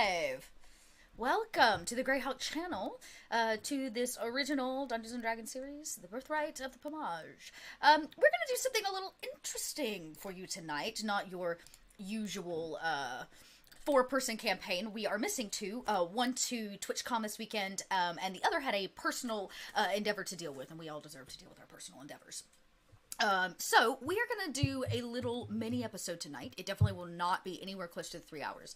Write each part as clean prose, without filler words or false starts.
live! Welcome to the Greyhawk channel, to this original Dungeons & Dragons series, The Birthright of the Pomarj. We're gonna do something a little interesting for you tonight, not your usual, four-person campaign. We are missing two, one to TwitchCon this weekend, and the other had a personal, endeavor to deal with, and we all deserve to deal with our personal endeavors. So we are going to do a little mini episode tonight. It definitely will not be anywhere close to the 3 hours.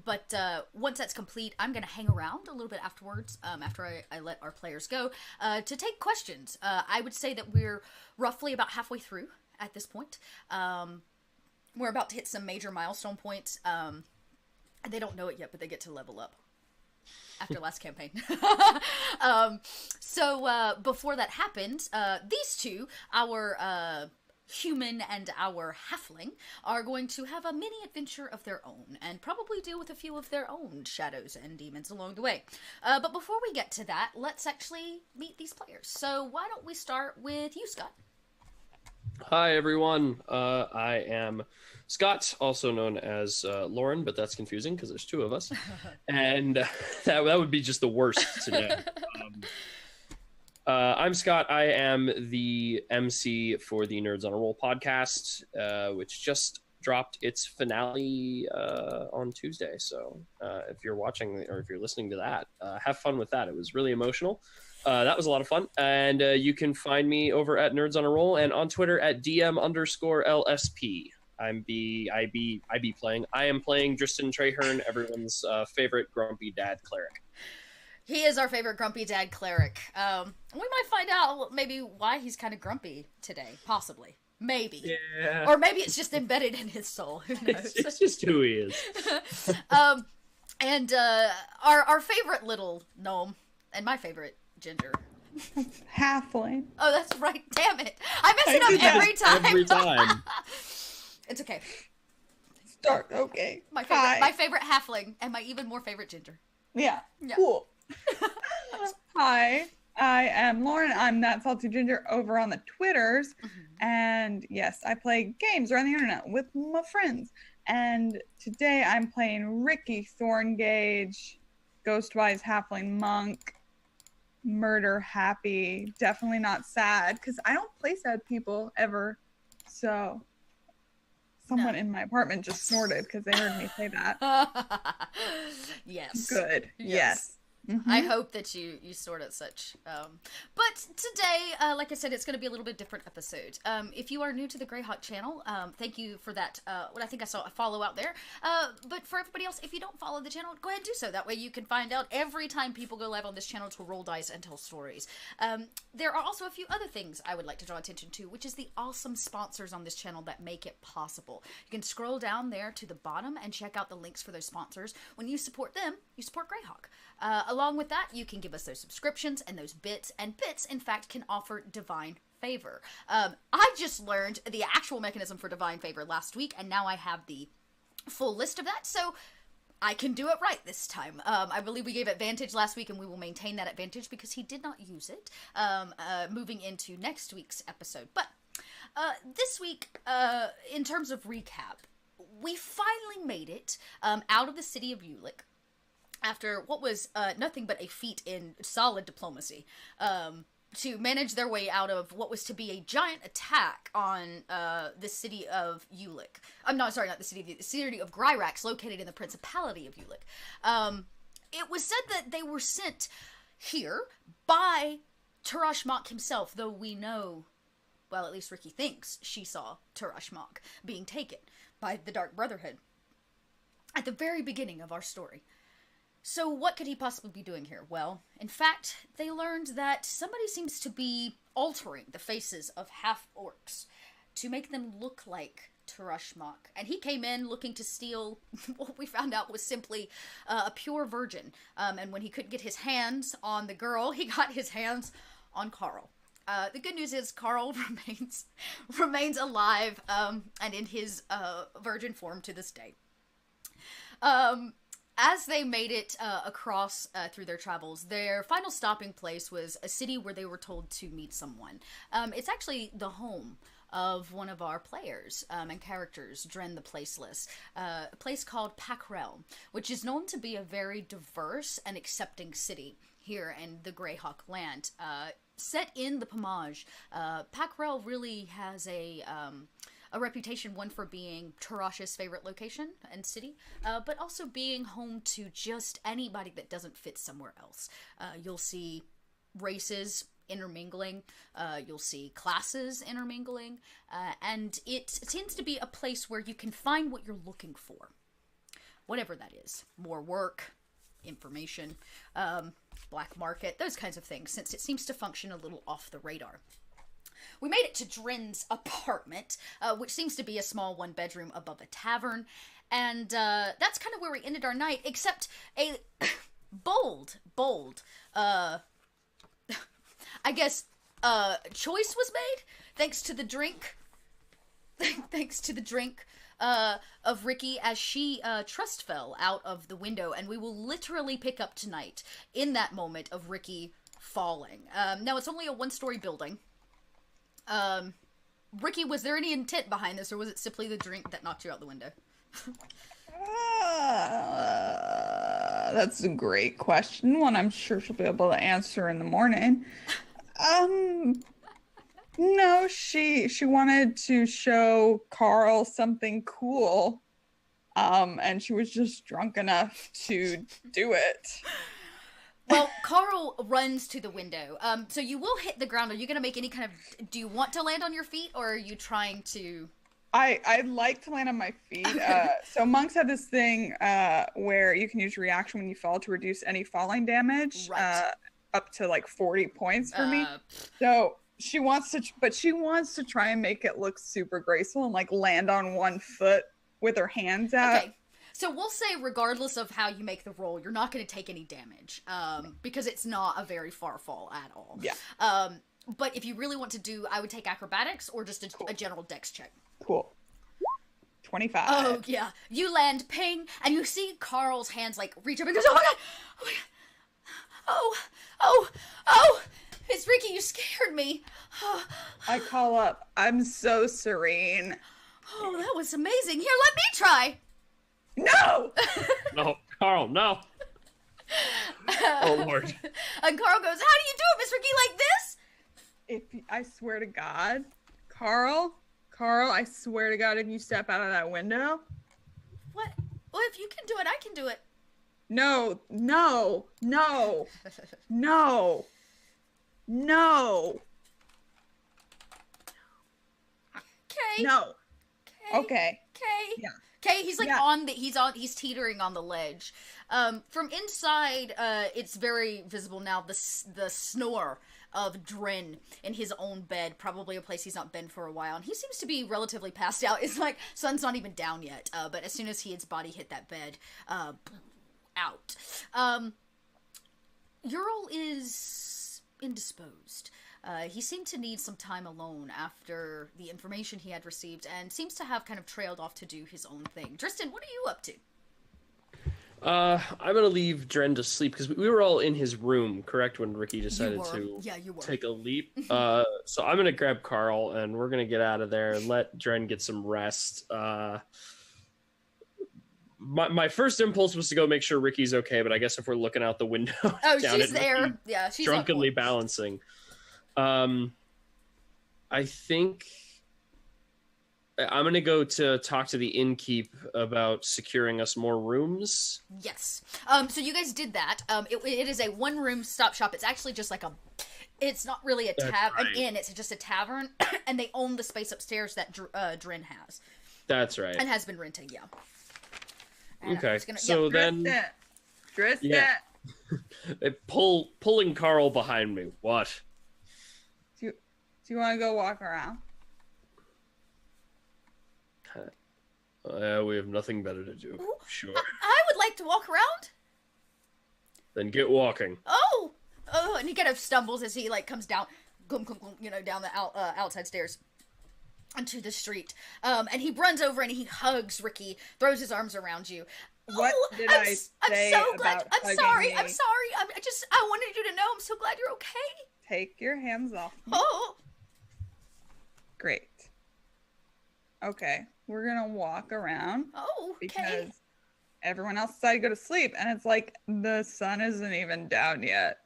But once that's complete, I'm going to hang around a little bit afterwards, after I let our players go, to take questions. I would say that we're roughly about halfway through at this point. We're about to hit some major milestone points. They don't know it yet, but they get to level up after last campaign. So before that happens, these two, our human and our halfling, are going to have a mini adventure of their own, and probably deal with a few of their own shadows and demons along the way. But before we get to that, let's actually meet these players. So why don't we start with you, Scott? Hi everyone, I am Scott, also known as Lauren, but that's confusing because there's two of us, and that would be just the worst today. I'm Scott. I am the MC for the Nerds on a Roll podcast, which just dropped its finale on Tuesday. So if you're watching or if you're listening to that, have fun with that. It was really emotional. That was a lot of fun, and you can find me over at Nerds on a Roll and on Twitter at DM_LSP. I am playing Dristan Traherne, everyone's favorite grumpy dad cleric. He is our favorite grumpy dad cleric. We might find out maybe why he's kind of grumpy today, possibly. Maybe. Yeah. Or maybe it's just embedded in his soul. Who knows? It's just who he is. And our favorite little gnome, and my favorite ginger. Halfling. Oh, that's right. Damn it. I mess it up every time. Every time. It's okay. Start. Okay. My favorite halfling, and my even more favorite ginger. Yeah. Cool. Hi, I am Lauren. I'm That Salty Ginger over on the Twitters. And yes, I play games around the internet with my friends. And today I'm playing Ricky Thorngage, Ghostwise Halfling Monk. Murder happy, definitely not sad, because I don't play sad people ever. So someone in my apartment just snorted because they heard me say that. Yes. Good. Yes. I hope that you sort of such. But today, like I said, it's going to be a little bit different episode. If you are new to the Greyhawk channel, thank you for that. What I think I saw a follow out there. But for everybody else, if you don't follow the channel, go ahead and do so. That way you can find out every time people go live on this channel to roll dice and tell stories. There are also a few other things I would like to draw attention to, which is the awesome sponsors on this channel that make it possible. You can scroll down there to the bottom and check out the links for those sponsors. When you support them, you support Greyhawk. Along with that, you can give us those subscriptions and those bits, and bits, in fact, can offer divine favor. I just learned the actual mechanism for divine favor last week, and now I have the full list of that, so I can do it right this time. I believe we gave advantage last week, and we will maintain that advantage because he did not use it, moving into next week's episode. But this week, in terms of recap, we finally made it out of the city of Ulick, after what was nothing but a feat in solid diplomacy, to manage their way out of what was to be a giant attack on the city of Ulick. I'm not sorry, not the city of Gryrax, located in the Principality of Ulick. It was said that they were sent here by Turashmak himself, though we know, well, at least Ricky thinks she saw Turashmak being taken by the Dark Brotherhood at the very beginning of our story. So what could he possibly be doing here? Well, in fact, they learned that somebody seems to be altering the faces of half-orcs to make them look like Turashmak. And he came in looking to steal what we found out was simply a pure virgin. And when he couldn't get his hands on the girl, he got his hands on Carl. The good news is Carl remains alive and in his virgin form to this day. As they made it across through their travels, their final stopping place was a city where they were told to meet someone. It's actually the home of one of our players and characters, Dren the Placeless, a place called Packrell, which is known to be a very diverse and accepting city here in the Greyhawk land. Set in the Pomarj, Packrell really has a reputation, one for being Tarash's favorite location and city, but also being home to just anybody that doesn't fit somewhere else. You'll see races intermingling, you'll see classes intermingling, and it tends to be a place where you can find what you're looking for. Whatever that is. More work, information, black market, those kinds of things, since it seems to function a little off the radar. We made it to Dren's apartment, which seems to be a small one-bedroom above a tavern, and that's kind of where we ended our night, except a bold, I guess, choice was made, thanks to the drink of Ricky as she trust fell out of the window, and we will literally pick up tonight in that moment of Ricky falling. Now, it's only a one-story building. Ricky, was there any intent behind this, or was it simply the drink that knocked you out the window? That's a great question. One I'm sure she'll be able to answer in the morning. No, she wanted to show Carl something cool. And she was just drunk enough to do it. Well, Carl runs to the window. So you will hit the ground. Are you going to make any kind of... Do you want to land on your feet, or are you trying to... I'd like to land on my feet. So monks have this thing where you can use reaction when you fall to reduce any falling damage. Right. Up to like 40 points for me. So she wants to try and make it look super graceful and like land on one foot with her hands out. Okay. So we'll say, regardless of how you make the roll, you're not going to take any damage, because it's not a very far fall at all. Yeah. But if you really want to do, I would take acrobatics or just a general dex check. Cool. 25. Oh, yeah. You land, ping, and you see Carl's hands, like, reach up and goes, oh my god! Oh my god! Oh! It's Ricky, you scared me! I call up, I'm so serene. Oh, that was amazing. Here, let me try! No! No, Carl, no. Oh, Lord. And Carl goes, how do you do it, Miss Ricky, like this? I swear to God, Carl, I swear to God, if you step out of that window. What? Well, if you can do it, I can do it. No. Okay. No. Okay. Yeah. Okay, he's like he's teetering on the ledge. From inside, it's very visible now, the snore of Dren in his own bed, probably a place he's not been for a while, and he seems to be relatively passed out. It's like, sun's not even down yet, but as soon as his body hit that bed, out. Ural is indisposed. He seemed to need some time alone after the information he had received, and seems to have kind of trailed off to do his own thing. Tristan, what are you up to? I'm gonna leave Dren to sleep, because we were all in his room, correct, when Ricky decided to take a leap. So I'm gonna grab Carl, and we're gonna get out of there and let Dren get some rest. My first impulse was to go make sure Ricky's okay, but I guess if we're looking out the window, oh, she's there. Ricky, yeah, she's drunkenly balancing. I think I'm going to go to talk to the innkeep about securing us more rooms. Yes. So you guys did that. It is a one-room stop shop. It's actually just like it's not really an inn. It's just a tavern, and they own the space upstairs that Dren has. That's right. And has been renting, yeah. And okay, so then... Tristan. Yeah. Pulling Carl behind me. What? Do you want to go walk around? We have nothing better to do. Ooh, sure. I would like to walk around. Then get walking. Oh, and he kind of stumbles as he like comes down, down the outside stairs onto the street. And he runs over and he hugs Ricky, throws his arms around you. What did I say? I'm so glad. I'm sorry. Me? I'm sorry. I wanted you to know. I'm so glad you're okay. Take your hands off me. Oh. Great. Okay, we're gonna walk around Oh, okay. because everyone else decided to go to sleep, and it's like the sun isn't even down yet.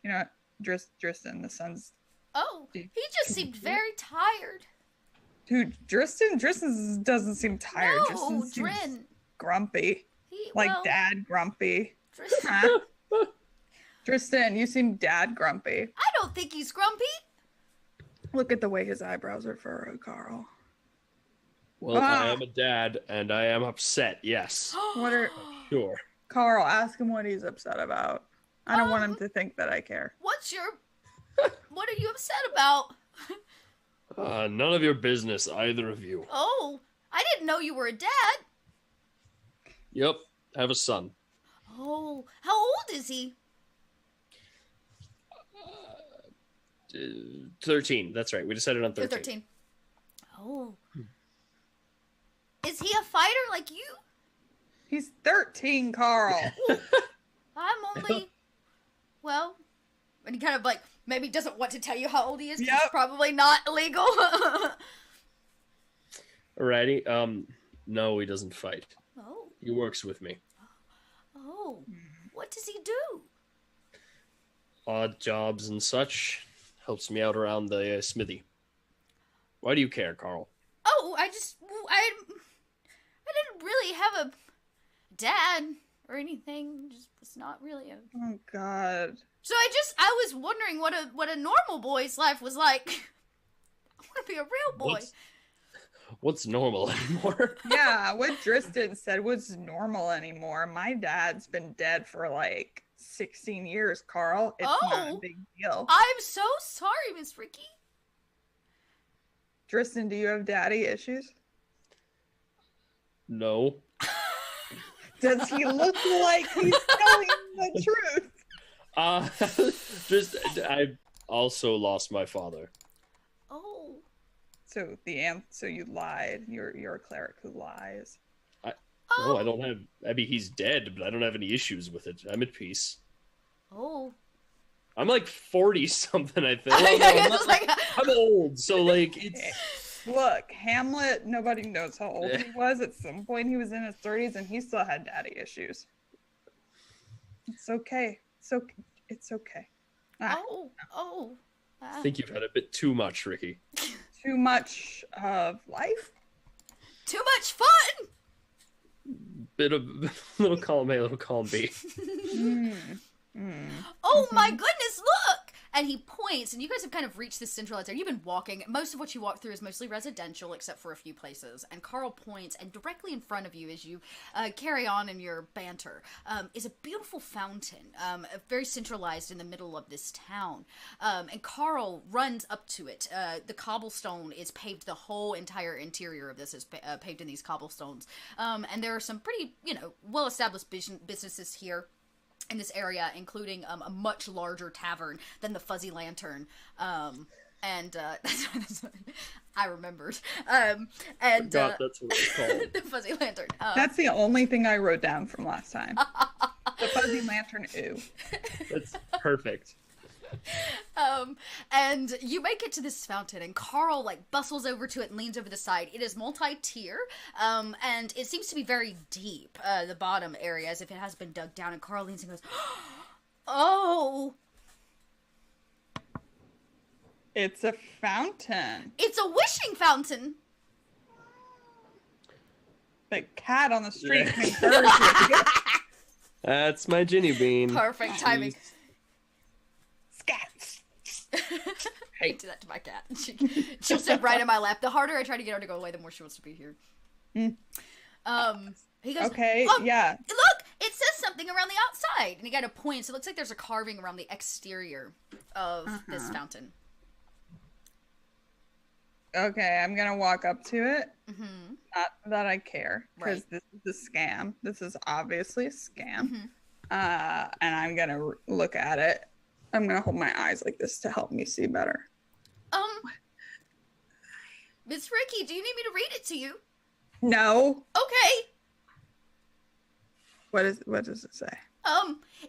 You know, Tristan, the sun's. Oh, he just seemed very tired. Dude, Tristan doesn't seem tired. No, Tristan seems Dren. grumpy, like Well, dad grumpy. Tristan, Huh? Tristan, you seem dad grumpy. I don't think he's grumpy. Look at the way his eyebrows are furrowed, Carl. Well, I am a dad, and I am upset. Yes, What are sure. Carl? Ask him what he's upset about. I don't want him to think that I care. What are you upset about? None of your business, either of you. Oh, I didn't know you were a dad. Yep, I have a son. Oh, how old is he? 13. That's right. We decided on 13. You're 13. Oh. Is he a fighter like you? He's 13, Carl. I'm only, well, and he kind of like maybe doesn't want to tell you how old he is because Yep. it's probably not illegal. Alrighty. No, he doesn't fight. Oh, He works with me. oh, what does he do? Odd jobs and such. Helps me out around the smithy. Why do you care, Carl? Oh, I didn't really have a dad or anything. Just was not really a. Oh God. So I was wondering what a normal boy's life was like. I want to be a real boy. What's normal anymore? Yeah, what Tristan said was normal anymore. My dad's been dead for like 16 years, Carl. It's not a Oh. big deal. I'm so sorry, Miss Ricky. Tristan, do you have daddy issues? No. Does he look like he's telling the truth? I also lost my father. Oh. So you lied. You're a cleric who lies. No, I don't have. I mean, he's dead, but I don't have any issues with it. I'm at peace. Oh. I'm like 40 something, I think. I Well, no, I'm, was not- like, I'm old, so like it's. Look, Hamlet, nobody knows how old he was. At some point, he was in his 30s and he still had daddy issues. It's okay. It's okay. Ah, oh. I think you've had a bit too much, Ricky. too much of life? Too much fun. Bit of little column A, little column B. Oh my goodness, look! And he points, and you guys have kind of reached this centralized area. You've been walking. Most of what you walk through is mostly residential, except for a few places. And Carl points, and directly in front of you, as you carry on in your banter, is a beautiful fountain, very centralized in the middle of this town. And Carl runs up to it. The cobblestone is paved. The whole entire interior of this is paved in these cobblestones. And there are some pretty, well-established businesses here in this area, including a much larger tavern than the Fuzzy Lantern. That's what I remembered. And Forgot that's what it's called. the Fuzzy Lantern. That's the only thing I wrote down from last time. The fuzzy lantern, ooh. That's perfect. And you make it to this fountain, and Carl bustles over to it and leans over the side. It is multi-tier, and it seems to be very deep, the bottom area, as if it has been dug down. And Carl leans and goes, "Oh, It's a fountain. it's a wishing fountain." The cat on the street concurs with you. That's my Ginny Bean. Perfect timing. Scat. I do that to my cat. She'll sit right in my lap. The harder I try to get her to go away, the more she wants to be here. He goes, Okay, "Oh, yeah. Look, it says something around the outside." And he kind of points. It looks like there's a carving around the exterior of this fountain. Okay, I'm gonna walk up to it. Mm-hmm. Not that I care, because Right. this is a scam. This is obviously a scam. And I'm gonna look at it. I'm gonna hold my eyes like this to help me see better. Miss Ricky, do you need me to read it to you? No. Okay. What does it say?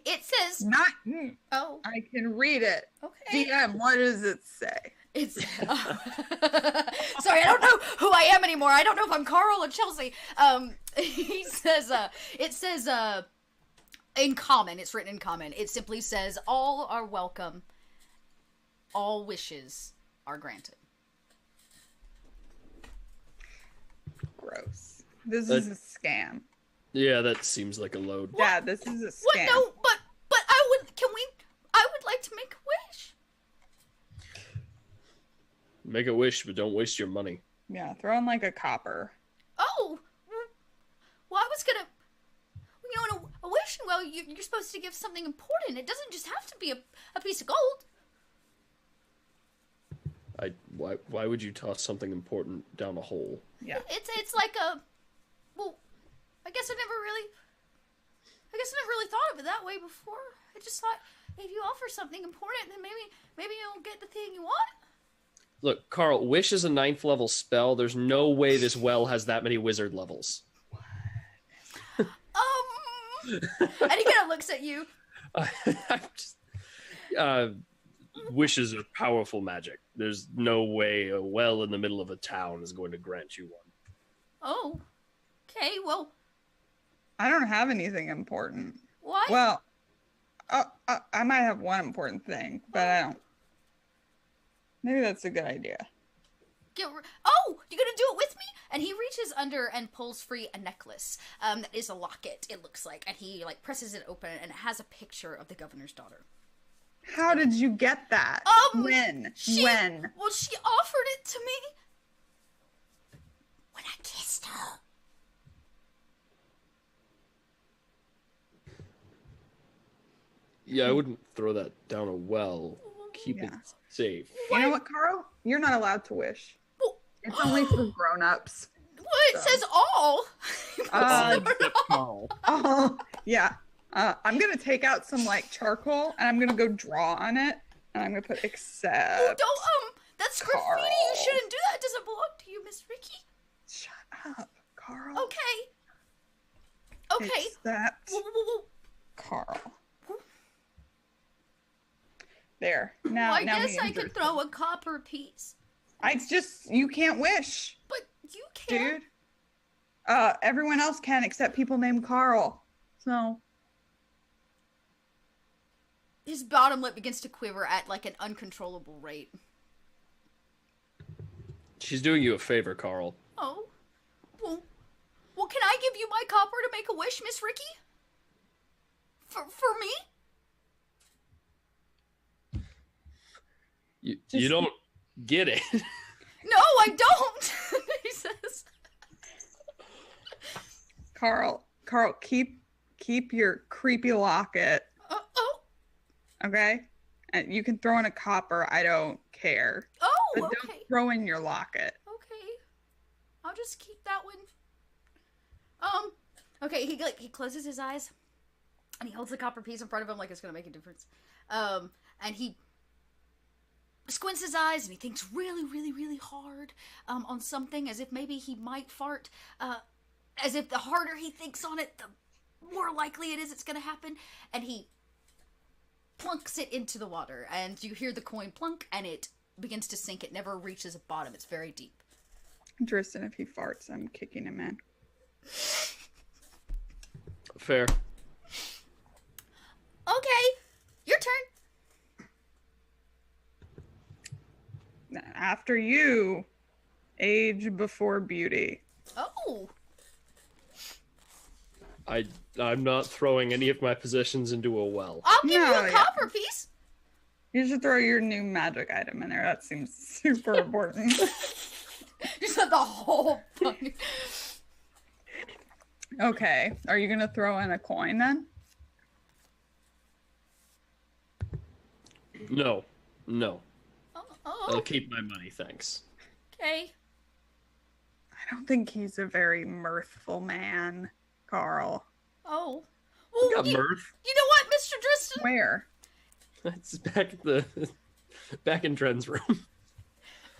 It says, Not. oh, I can read it. okay. DM, what does it say? It's sorry, I don't know who I am anymore. I don't know if I'm Carl or Chelsea. He says, it says, in common, it's written in common. It simply says, all are welcome. All wishes are granted. Gross. This is a scam. Yeah, that seems like a load. Yeah, this is a scam. What? No, but I would like to make a wish. Make a wish, but don't waste your money. Yeah, throw in like a copper. Oh, well, I was gonna, in a wishing well, you're supposed to give something important. It doesn't just have to be a piece of gold. Why would you toss something important down a hole? Yeah. It's like I guess I never really thought of it that way before. I just thought if you offer something important, then maybe you'll get the thing you want. Look, Carl, wish is a 9th level spell. There's no way this well has that many wizard levels. And he kind of looks at you. Wishes are powerful magic. There's no way a well in the middle of a town is going to grant you one. Oh, okay. Well, I don't have anything important. why? Well, I might have one important thing, but I don't. Maybe that's a good idea. Oh, you gonna do it with me? And he reaches under and pulls free a necklace. That is a locket. It looks like, and he like presses it open, and it has a picture of the governor's daughter. How did you get that? When? When? Well, she offered it to me when I kissed her. Yeah, I wouldn't throw that down a well. Keep it safe. You know what, Carl? You're not allowed to wish. Well, It's only for grown-ups. well, it says all. Carl. Oh, yeah. I'm gonna take out some like charcoal and I'm gonna go draw on it and I'm gonna put except. Oh, don't that's graffiti. Carl. You shouldn't do that. It doesn't belong to you, Miss Ricky. Shut up, Carl. Okay. Except Whoa. Carl. There. Now, Well, I now guess me I and could Tristan. throw a copper piece. You can't wish, But you can. dude. Everyone else can except people named Carl. So. His bottom lip begins to quiver at like an uncontrollable rate. She's doing you a favor, Carl. Oh. Well, can I give you my copper to make a wish, Miss Ricky? For me? You don't get it. No, I don't. He says. Carl, keep your creepy locket. Oh. Okay? And you can throw in a copper. I don't care. Oh, But okay. don't throw in your locket. Okay. I'll just keep that one. Okay, he closes his eyes and he holds the copper piece in front of him like it's gonna make a difference. And he squints his eyes and he thinks really, really, really hard on something, as if maybe he might fart. As if the harder he thinks on it, the more likely it is it's gonna happen. And he plunks it into the water, and you hear the coin plunk, and it begins to sink. It never reaches the bottom. It's very deep. Tristan, if he farts, I'm kicking him in. Fair. Okay, your turn. After you, age before beauty. Oh. I'm not throwing any of my possessions into a well. I'll give you No, a yeah. copper piece. You should throw your new magic item in there. That seems super important. You said the whole thing. Okay. Are you going to throw in a coin then? No. Oh, I'll keep my money, thanks. okay. I don't think he's a very mirthful man, Carl. Oh. You Well, got mirth. you know what, Mr. Driston? Where? That's back in Dren's room.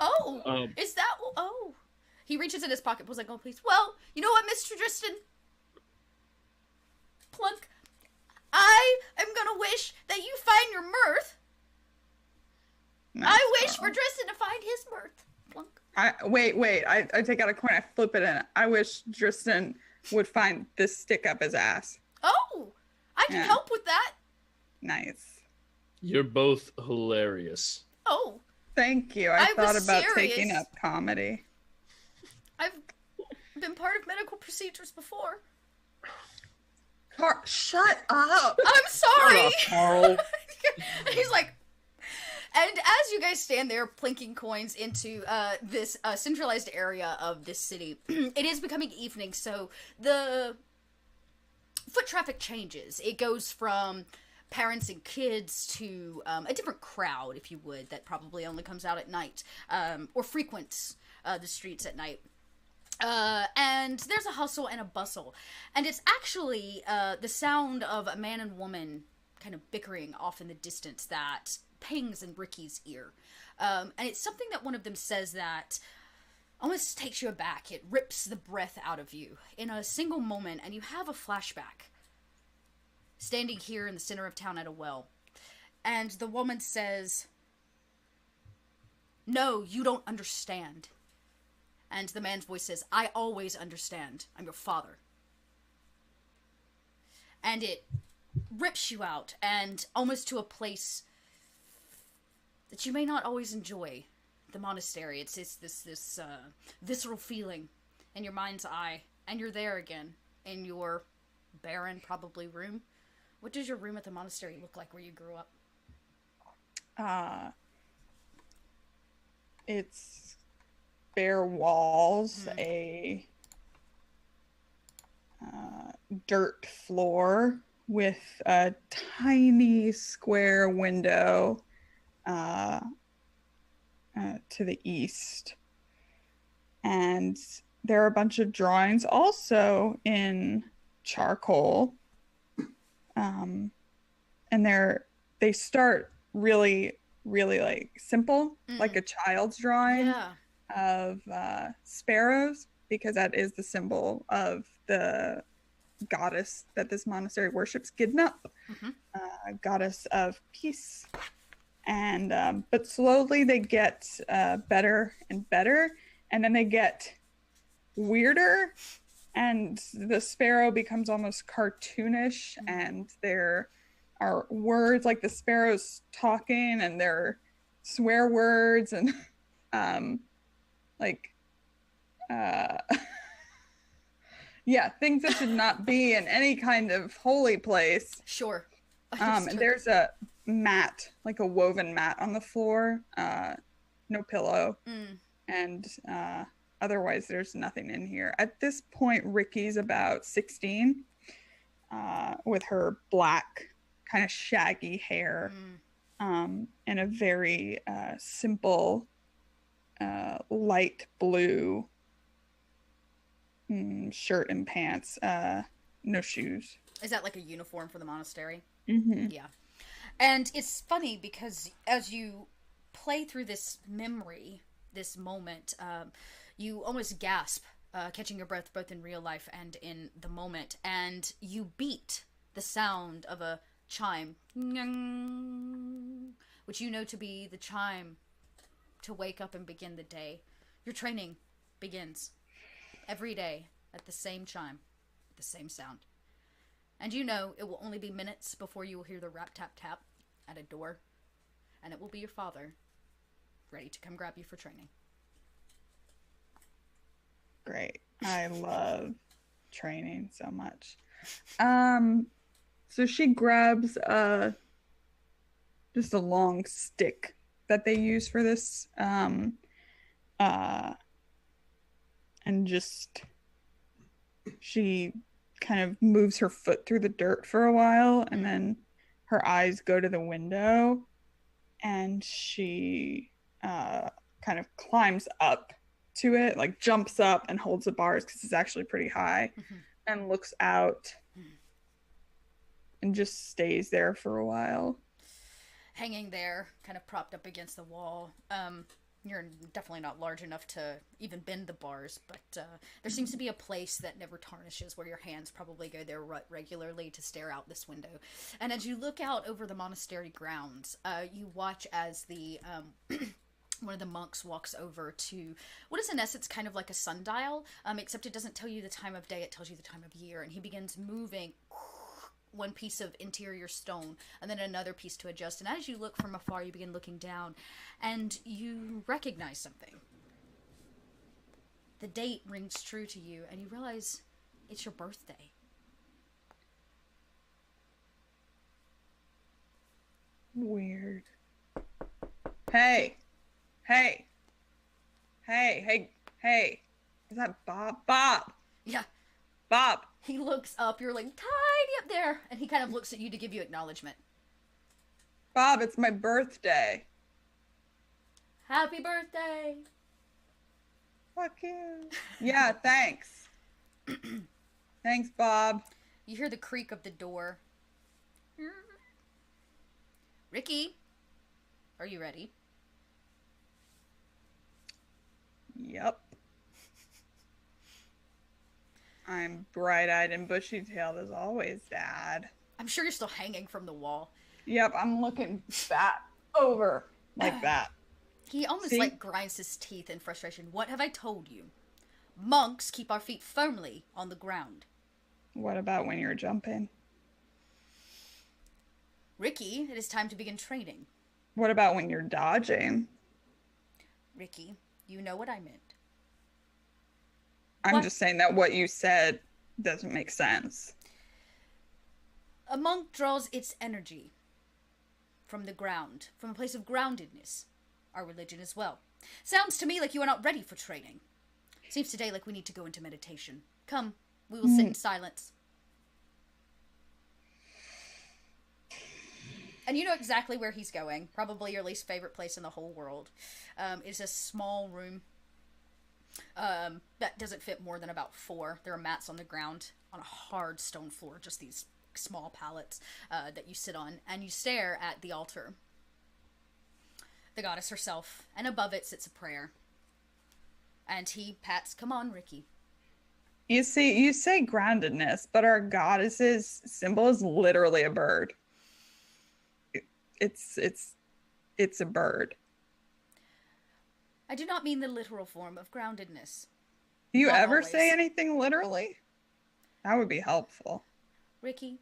Oh, is that? Oh, he reaches in his pocket, pulls out gold piece. Well, you know what, Mr. Driston? Plunk. I am gonna wish that you find your mirth. Nice, I wish Carl. for Driston to find his birth. Plunk. Wait. I take out a coin. I flip it in. I wish Tristan would find this stick up his ass. Oh, I can help with that. Nice. You're both hilarious. Oh. Thank you. I thought about serious. taking up comedy. I've been part of medical procedures before. Shut up. I'm sorry. Carl. He's like, and as you guys stand there plinking coins into this centralized area of this city, it is becoming evening, so the foot traffic changes. It goes from parents and kids to a different crowd, if you would, that probably only comes out at night, or frequents the streets at night. And there's a hustle and a bustle. And it's actually the sound of a man and woman kind of bickering off in the distance that pings in Ricky's ear. And it's something that one of them says that almost takes you aback. It rips the breath out of you in a single moment, and you have a flashback. Standing here in the center of town at a well. And the woman says, "No, you don't understand." And the man's voice says, "I always understand. I'm your father." And it rips you out, and almost to a place that you may not always enjoy. The monastery. It's this visceral feeling in your mind's eye. And you're there again, in your barren, probably, room. What does your room at the monastery look like where you grew up? It's bare walls, a dirt floor with a tiny square window to the east. And there are a bunch of drawings also in charcoal. And they start really, really like simple, like a child's drawing of sparrows, because that is the symbol of the goddess that this monastery worships, Gidnup, goddess of peace. And but slowly they get better and better, and then they get weirder, and the sparrow becomes almost cartoonish, and there are words like the sparrow's talking, and there are swear words, and things that should not be in any kind of holy place. Sure. And there's a mat, like a woven mat on the floor, no pillow, and otherwise there's nothing in here. At this point, Ricky's about 16, with her black, kind of shaggy hair, and a very simple, light blue shirt and pants, no shoes. Is that like a uniform for the monastery? Mm-hmm. Yeah. And it's funny because as you play through this memory, this moment, you almost gasp, catching your breath both in real life and in the moment, and you beat the sound of a chime, which you know to be the chime to wake up and begin the day. Your training begins every day at the same chime, the same sound. And you know it will only be minutes before you will hear the rap tap tap at a door, and it will be your father ready to come grab you for training. Great. I love training so much. So she grabs just a long stick that they use for this, and just she kind of moves her foot through the dirt for a while, and then her eyes go to the window, and she kind of climbs up to it, like jumps up and holds the bars because it's actually pretty high, and looks out and just stays there for a while. Hanging there, kind of propped up against the wall. You're definitely not large enough to even bend the bars, but there seems to be a place that never tarnishes where your hands probably go there regularly to stare out this window. And as you look out over the monastery grounds, you watch as the one of the monks walks over to what is in essence kind of like a sundial, except it doesn't tell you the time of day, it tells you the time of year, and he begins moving one piece of interior stone and then another piece to adjust. And as you look from afar, you begin looking down and you recognize something. The date rings true to you and you realize it's your birthday. Weird. Hey. Hey. Hey. Hey. Hey. Is that Bob? Bob. Yeah. Bob. He looks up. You're like tiny up there. And he kind of looks at you to give you acknowledgement. Bob, it's my birthday. Happy birthday. Fuck you. Yeah, thanks. Thanks, Bob. You hear the creak of the door. Ricky, are you ready? Yep. I'm bright-eyed and bushy-tailed as always, Dad. I'm sure you're still hanging from the wall. Yep, I'm looking back over like that. He almost See? like grinds his teeth in frustration. What have I told you? Monks keep our feet firmly on the ground. What about when you're jumping? Ricky, it is time to begin training. What about when you're dodging? Ricky, you know what I meant. I'm What? just saying that what you said doesn't make sense. A monk draws its energy from the ground, from a place of groundedness. Our religion as well. Sounds to me like you are not ready for training. Seems today like we need to go into meditation. Come, we will sit in silence. And you know exactly where he's going. Probably your least favorite place in the whole world. It's a small room that doesn't fit more than about 4. There are mats on the ground on a hard stone floor. Just these small pallets that you sit on. And you stare at the altar. The goddess herself. And above it sits a prayer. And he pats, come on, Ricky. You see, you say groundedness, but our goddess's symbol is literally a bird. It's a bird. I do not mean the literal form of groundedness. Do you Not ever always. say anything literally? That would be helpful. Ricky,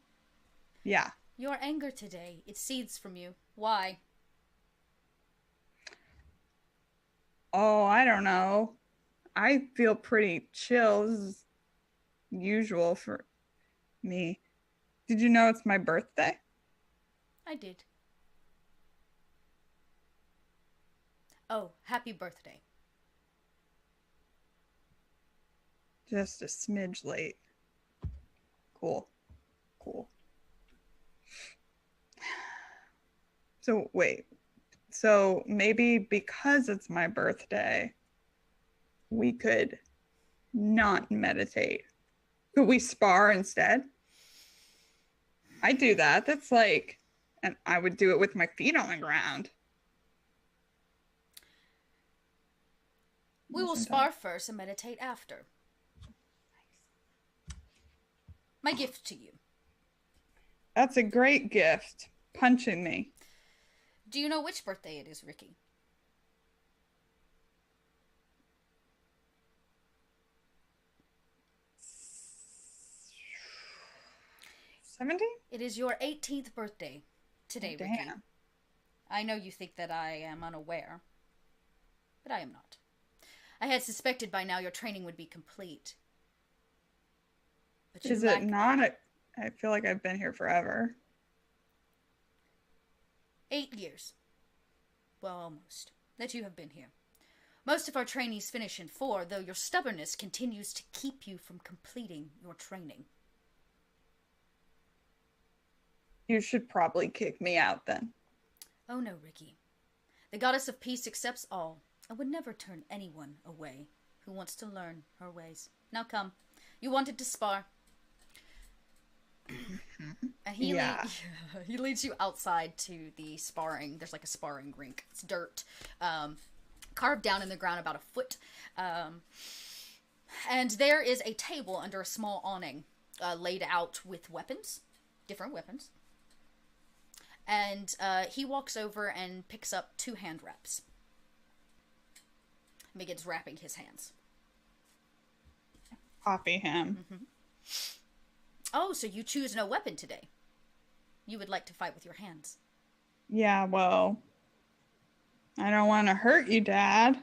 Yeah. your anger today, it seethes from you. Why? Oh, I don't know. I feel pretty chill. This is usual for me. Did you know it's my birthday? I did. Oh, happy birthday. Just a smidge late. Cool. Cool. So wait. So maybe because it's my birthday, we could not meditate. Could we spar instead? I do that. That's like, and I would do it with my feet on the ground. We will Isn't spar first and meditate after. My gift to you. That's a great gift. Punching me. Do you know which birthday it is, Ricky? 17? It is your 18th birthday today, Ricky. Damn. I know you think that I am unaware, but I am not. I had suspected by now your training would be complete. But you Is lack it not? I feel like I've been here forever. 8 years. Well, almost. That you have been here. Most of our trainees finish in 4, though your stubbornness continues to keep you from completing your training. You should probably kick me out then. Oh no, Ricky. The goddess of peace accepts all, and would never turn anyone away who wants to learn her ways. Now come. You wanted to spar. And he, he leads you outside to the sparring. There's like a sparring rink. It's dirt. Carved down in the ground about a foot. And there is a table under a small awning laid out with weapons. Different weapons. And he walks over and picks up 2 hand wraps. begins wrapping his hands. Copy him. Oh, so you choose no weapon today. You would like to fight with your hands. Yeah, well, I don't want to hurt you, Dad.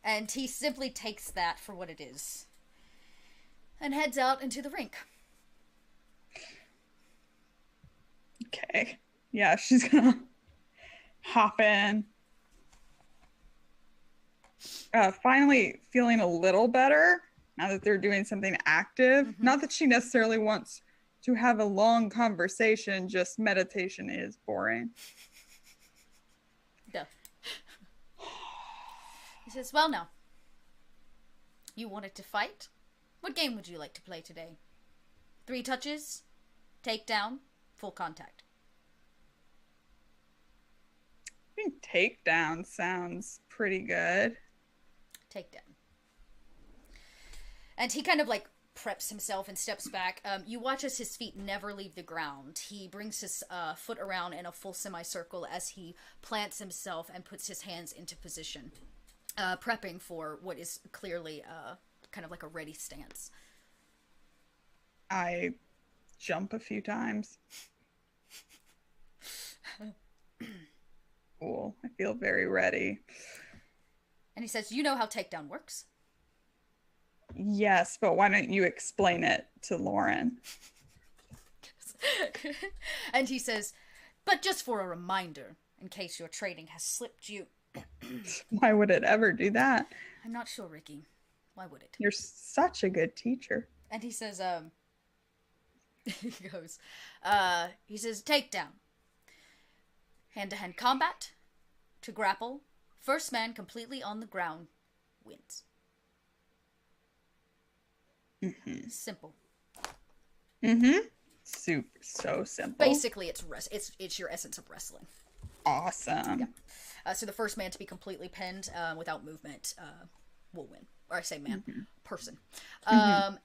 And he simply takes that for what it is and heads out into the rink. Okay. Yeah, she's gonna hop in. Finally feeling a little better now that they're doing something active. Not that she necessarily wants to have a long conversation, just meditation is boring. Yeah. He says, well, now, you wanted to fight? What game would you like to play today? 3 touches, takedown, full contact. I think takedown sounds pretty good. Takedown. And he kind of like preps himself and steps back. You watch as his feet never leave the ground. He brings his foot around in a full semicircle as he plants himself and puts his hands into position, prepping for what is clearly kind of like a ready stance. I jump a few times. Cool. I feel very ready. And he says, you know how takedown works? Yes, but why don't you explain it to Lauren? And he says, but just for a reminder, in case your training has slipped you. Why would it ever do that? I'm not sure, Ricky. Why would it? You're such a good teacher. And he says, he says, takedown. Hand-to-hand combat. To grapple. First man completely on the ground wins. Simple. Super, so simple. Basically, it's your essence of wrestling. Awesome. Yeah. So the first man to be completely pinned without movement will win. Or I say man, person. Yeah,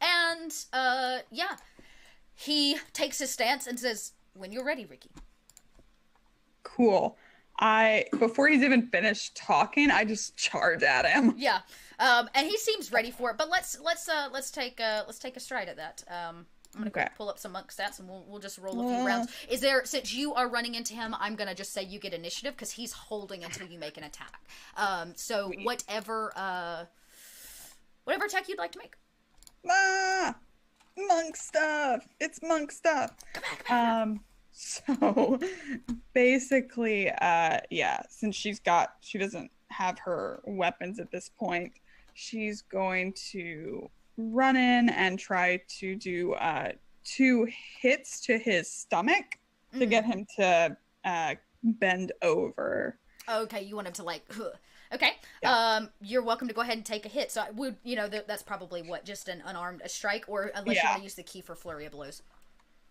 he takes his stance and says, "When you're ready, Ricky." Cool. Before he's even finished talking, I just charge at him. Yeah. And he seems ready for it. But let's take a stride at that. I'm gonna pull up some monk stats and we'll just roll a few rounds. Since you are running into him, I'm gonna just say you get initiative because he's holding until you make an attack. So whatever attack you'd like to make. Monk stuff. It's monk stuff. Come back. So basically, since she doesn't have her weapons at this point, she's going to run in and try to do 2 hits to his stomach to get him to bend over. Okay, you want him to like, okay. Yeah. You're welcome to go ahead and take a hit. So I would, that's probably just an unarmed strike, or unless you want to use the key for flurry of blows.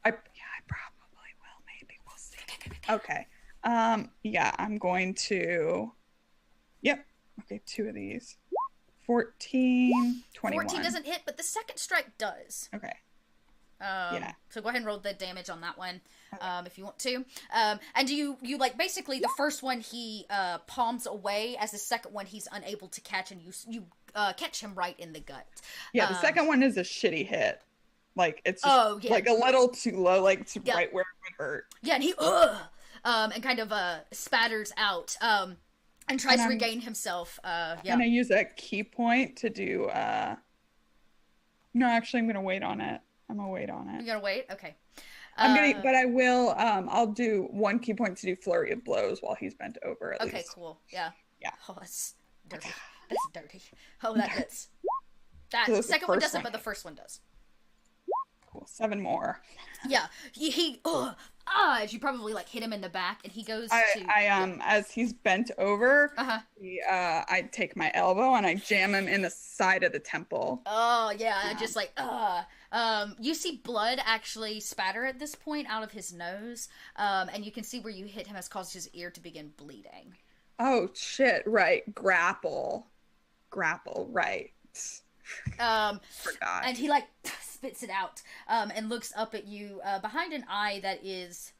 I probably will. Maybe we'll see. Okay. I'm going to. Yep. Okay, 2 of these. 14, 21. 14 doesn't hit, but the second strike does. Okay. So go ahead and roll the damage on that one, if you want to. And you like basically the first one he palms away, as the second one he's unable to catch, and you catch him right in the gut. Yeah, the second one is a shitty hit. Like it's just like a little too low, like to right where it would hurt. Yeah, and he and kind of spatters out. And tries to regain himself. Can I use a key point to do? No, actually, I'm gonna wait on it. I'm gonna wait on it. You're gonna wait? Okay. But I will. I'll do 1 key point to do flurry of blows while he's bent over. At least. Okay, cool. Yeah. Yeah. Oh, that's dirty. That's dirty. Oh, that hits. That second one doesn't, but the first one does. Cool. 7 more. Yeah. He as you probably like hit him in the back, and he goes as he's bent over, I take my elbow and I jam him in the side of the temple. Oh yeah, just like you see blood actually spatter at this point out of his nose, and you can see where you hit him has caused his ear to begin bleeding. Oh shit! Right, grapple, right. Forgot. And he like spits it out, and looks up at you behind an eye that is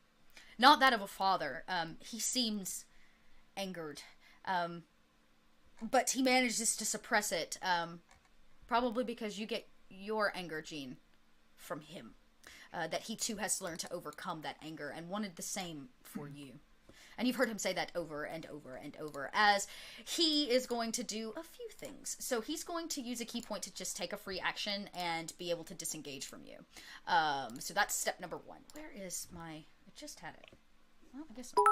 not that of a father. He seems angered, but he manages to suppress it, probably because you get your anger gene from him. That he too has learned to overcome that anger and wanted the same for you. And you've heard him say that over and over and over, as he is going to do a few things. So he's going to use a key point to just take a free action and be able to disengage from you. So that's step number 1. Where is my... I just had it. Well, I guess not.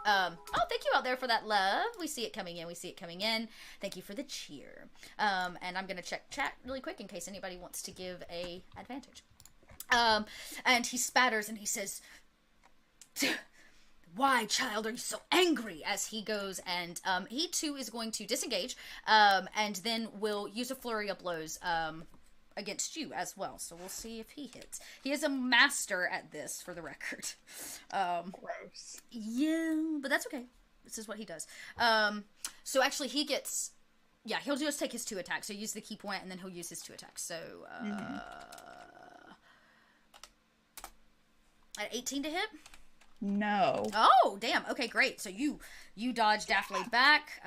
Oh, thank you out there for that love. We see it coming in. We see it coming in. Thank you for the cheer. And I'm going to check chat really quick in case anybody wants to give a advantage. And he spatters and he says, "Why, child, are you so angry?" As he goes and he too is going to disengage and then will use a flurry of blows against you as well. So we'll see if he hits. He is a master at this, for the record. Gross. Yeah, but that's okay. This is what he does. So actually he gets... Yeah, he'll just take his 2 attacks. So use the key point and then he'll use his 2 attacks. So... At 18 to hit? No. Oh, damn. Okay, great. So you dodge definitely back.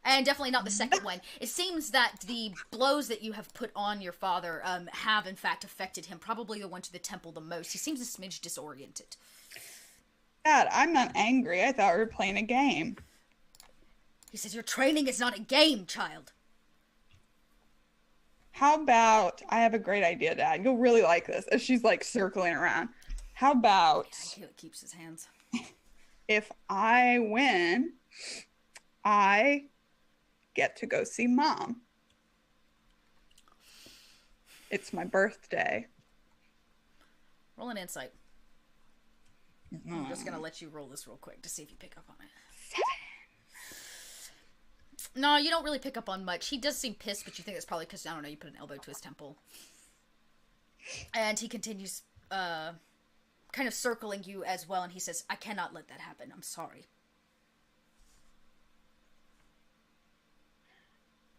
And definitely not the second one. It seems that the blows that you have put on your father have, in fact, affected him. Probably the one to the temple the most. He seems a smidge disoriented. Dad, I'm not angry. I thought we were playing a game. He says, "Your training is not a game, child." How about... I have a great idea, Dad. You'll really like this. As she's, like, circling around. How about... He keeps his hands. If I win, I get to go see Mom. It's my birthday. Roll an insight. I'm just going to let you roll this real quick to see if you pick up on it. 7. No, you don't really pick up on much. He does seem pissed, but you think it's probably because, I don't know, you put an elbow to his temple. And he continues, kind of circling you as well, and he says, "I cannot let that happen. I'm sorry."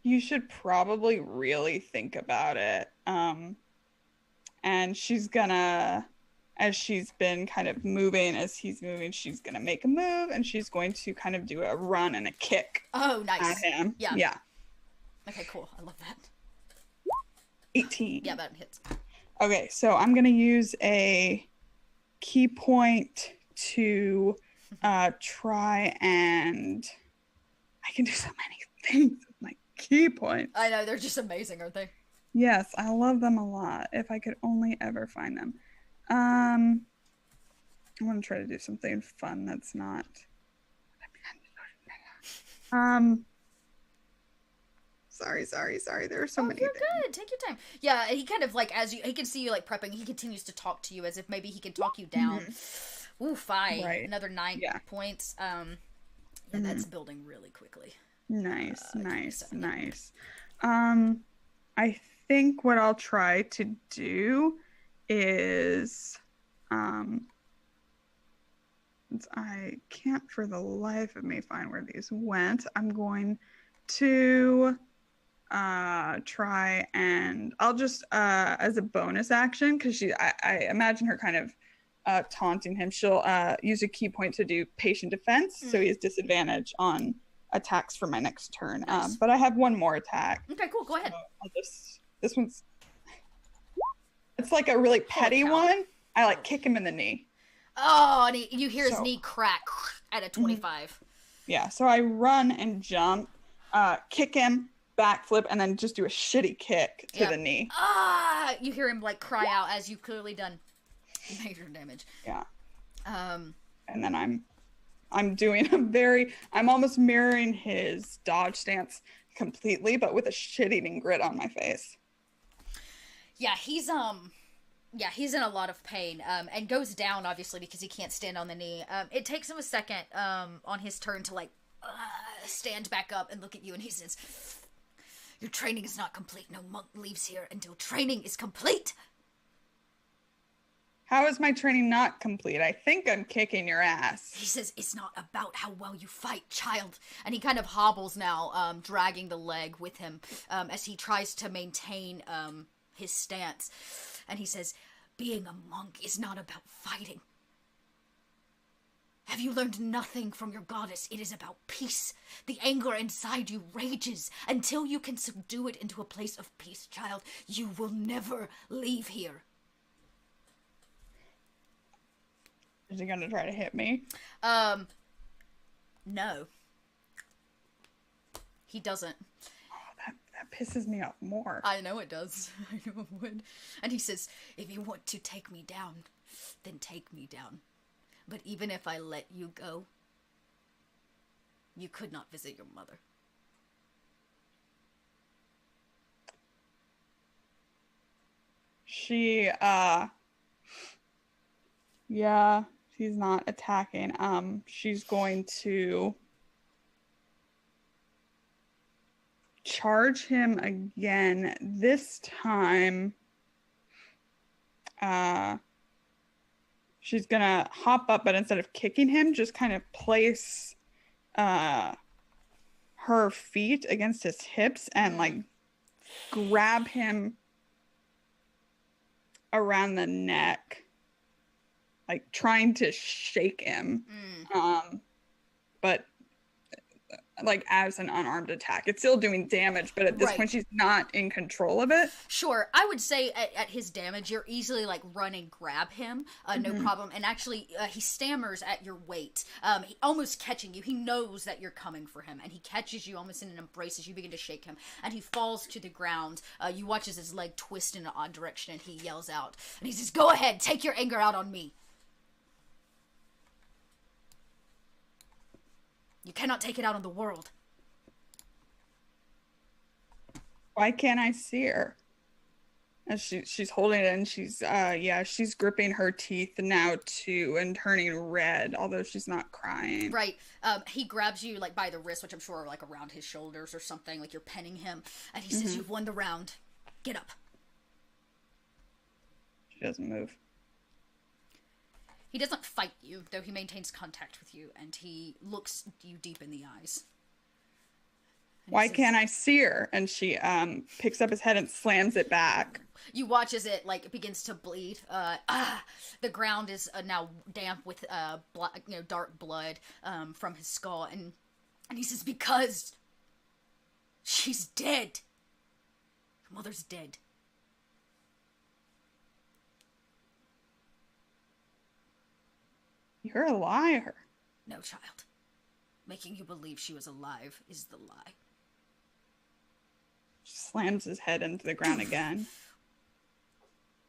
You should probably really think about it. And she's gonna... As she's been kind of moving, as he's moving, she's going to make a move, and she's going to kind of do a run and a kick. Oh, nice. At him. Yeah. Yeah. Okay, cool. I love that. 18. Yeah, that hits. Okay, so I'm going to use a key point to try and... I can do so many things with my key points. I know, they're just amazing, aren't they? Yes, I love them a lot. If I could only ever find them. I want to try to do something fun that's not... Sorry. There are so many You're things. good. Take your time. Yeah, he kind of, like, as he can see you, like, prepping, he continues to talk to you as if maybe he can talk you down. Mm-hmm. Ooh, 5. Right. Another 9 points. Yeah, that's building really quickly. Nice. I think what I'll try to do is since I can't for the life of me find where these went, I'm going to try and I'll just as a bonus action, because I imagine her kind of taunting him, she'll use a key point to do patient defense, so he has disadvantage on attacks for my next turn. Nice. But I have one more attack. Okay, cool, go ahead. So this one's... It's like a really petty one. I like kick him in the knee. Oh, and you hear his knee crack at a 25. Yeah, so I run and jump, kick him, backflip, and then just do a shitty kick to the knee. Ah! You hear him like cry out as you've clearly done major damage. Yeah. And then I'm doing I'm almost mirroring his dodge stance completely, but with a shit-eating grit on my face. Yeah, he's in a lot of pain, and goes down, obviously, because he can't stand on the knee. It takes him a second, on his turn to, like, stand back up and look at you, and he says, "Your training is not complete. No monk leaves here until training is complete." How is my training not complete? I think I'm kicking your ass. He says, "It's not about how well you fight, child." And he kind of hobbles now, dragging the leg with him, as he tries to maintain, his stance. And he says, "Being a monk is not about fighting. Have you learned nothing from your goddess? It is about peace. The anger inside you rages until you can subdue it into a place of peace, child. You will never leave here. Is he gonna try to hit me? No. He doesn't. Oh, that pisses me off more. I know it does. I know it would. And he says, if you want to take me down, then take me down. But even if I let you go, you could not visit your mother. She, yeah, she's not attacking. She's going to charge him again. This time, she's gonna hop up, but instead of kicking him, just kind of place her feet against his hips and like grab him around the neck, like trying to shake him. But like as an unarmed attack, it's still doing damage, but at this point she's not in control of it. Sure, I would say at his damage you're easily like run and grab him, no problem. And actually he stammers at your weight, he almost catching you. He knows that you're coming for him, and he catches you almost in an embrace as you begin to shake him, and he falls to the ground. You watch as his leg twists in an odd direction, and he yells out, and he says, go ahead, take your anger out on me. You cannot take it out on the world. Why can't I see her? And she's holding it, and she's gripping her teeth now too and turning red, although she's not crying. Right. He grabs you like by the wrist, which I'm sure are like around his shoulders or something, like you're penning him, and he says, you've won the round. Get up. She doesn't move. He doesn't fight you, though he maintains contact with you, and he looks you deep in the eyes. Why can't I see her? And she picks up his head and slams it back. You watch as it like begins to bleed. The ground is now damp with dark blood from his skull, and he says, because she's dead. Your mother's dead. You're a liar. No, child. Making you believe she was alive is the lie. She slams his head into the ground again.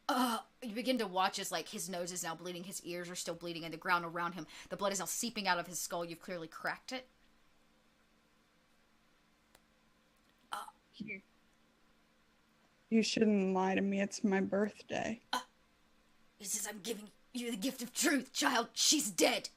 You begin to watch as like his nose is now bleeding, his ears are still bleeding, and the ground around him, the blood is now seeping out of his skull. You've clearly cracked it. You shouldn't lie to me. It's my birthday. He says, I'm giving you the gift of truth, child. She's dead.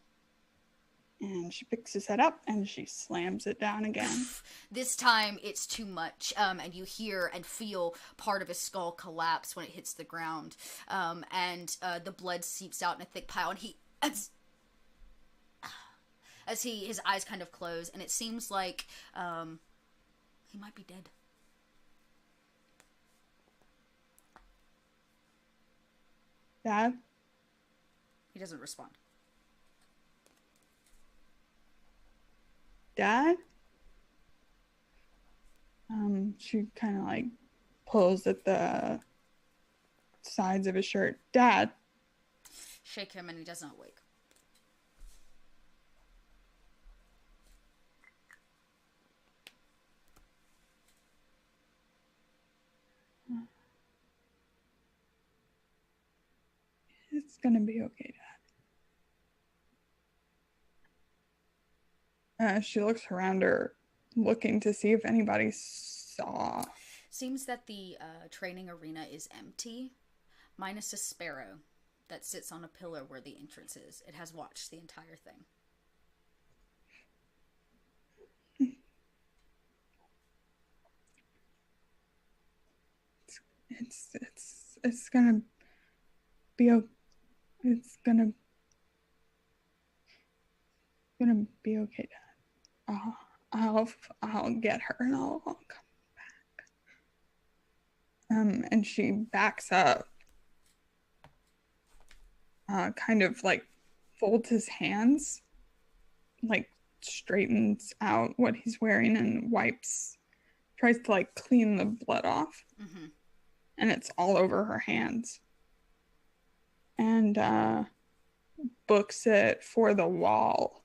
And she picks his head up and she slams it down again. This time it's too much, and you hear and feel part of his skull collapse when it hits the ground, and the blood seeps out in a thick pile, and his eyes kind of close, and it seems like he might be dead. Dad? He doesn't respond. Dad? She kind of like pulls at the sides of his shirt. Dad? Shake him and he does not wake. It's gonna be okay, Dad. She looks around her, looking to see if anybody saw. Seems that the training arena is empty, minus a sparrow that sits on a pillar where the entrance is. It has watched the entire thing. It's gonna be okay. It's gonna be okay, Dad. I'll get her and I'll come back. And she backs up, kind of like folds his hands like straightens out what he's wearing and tries to like clean the blood off. Mm-hmm. And it's all over her hands. And books it for the wall.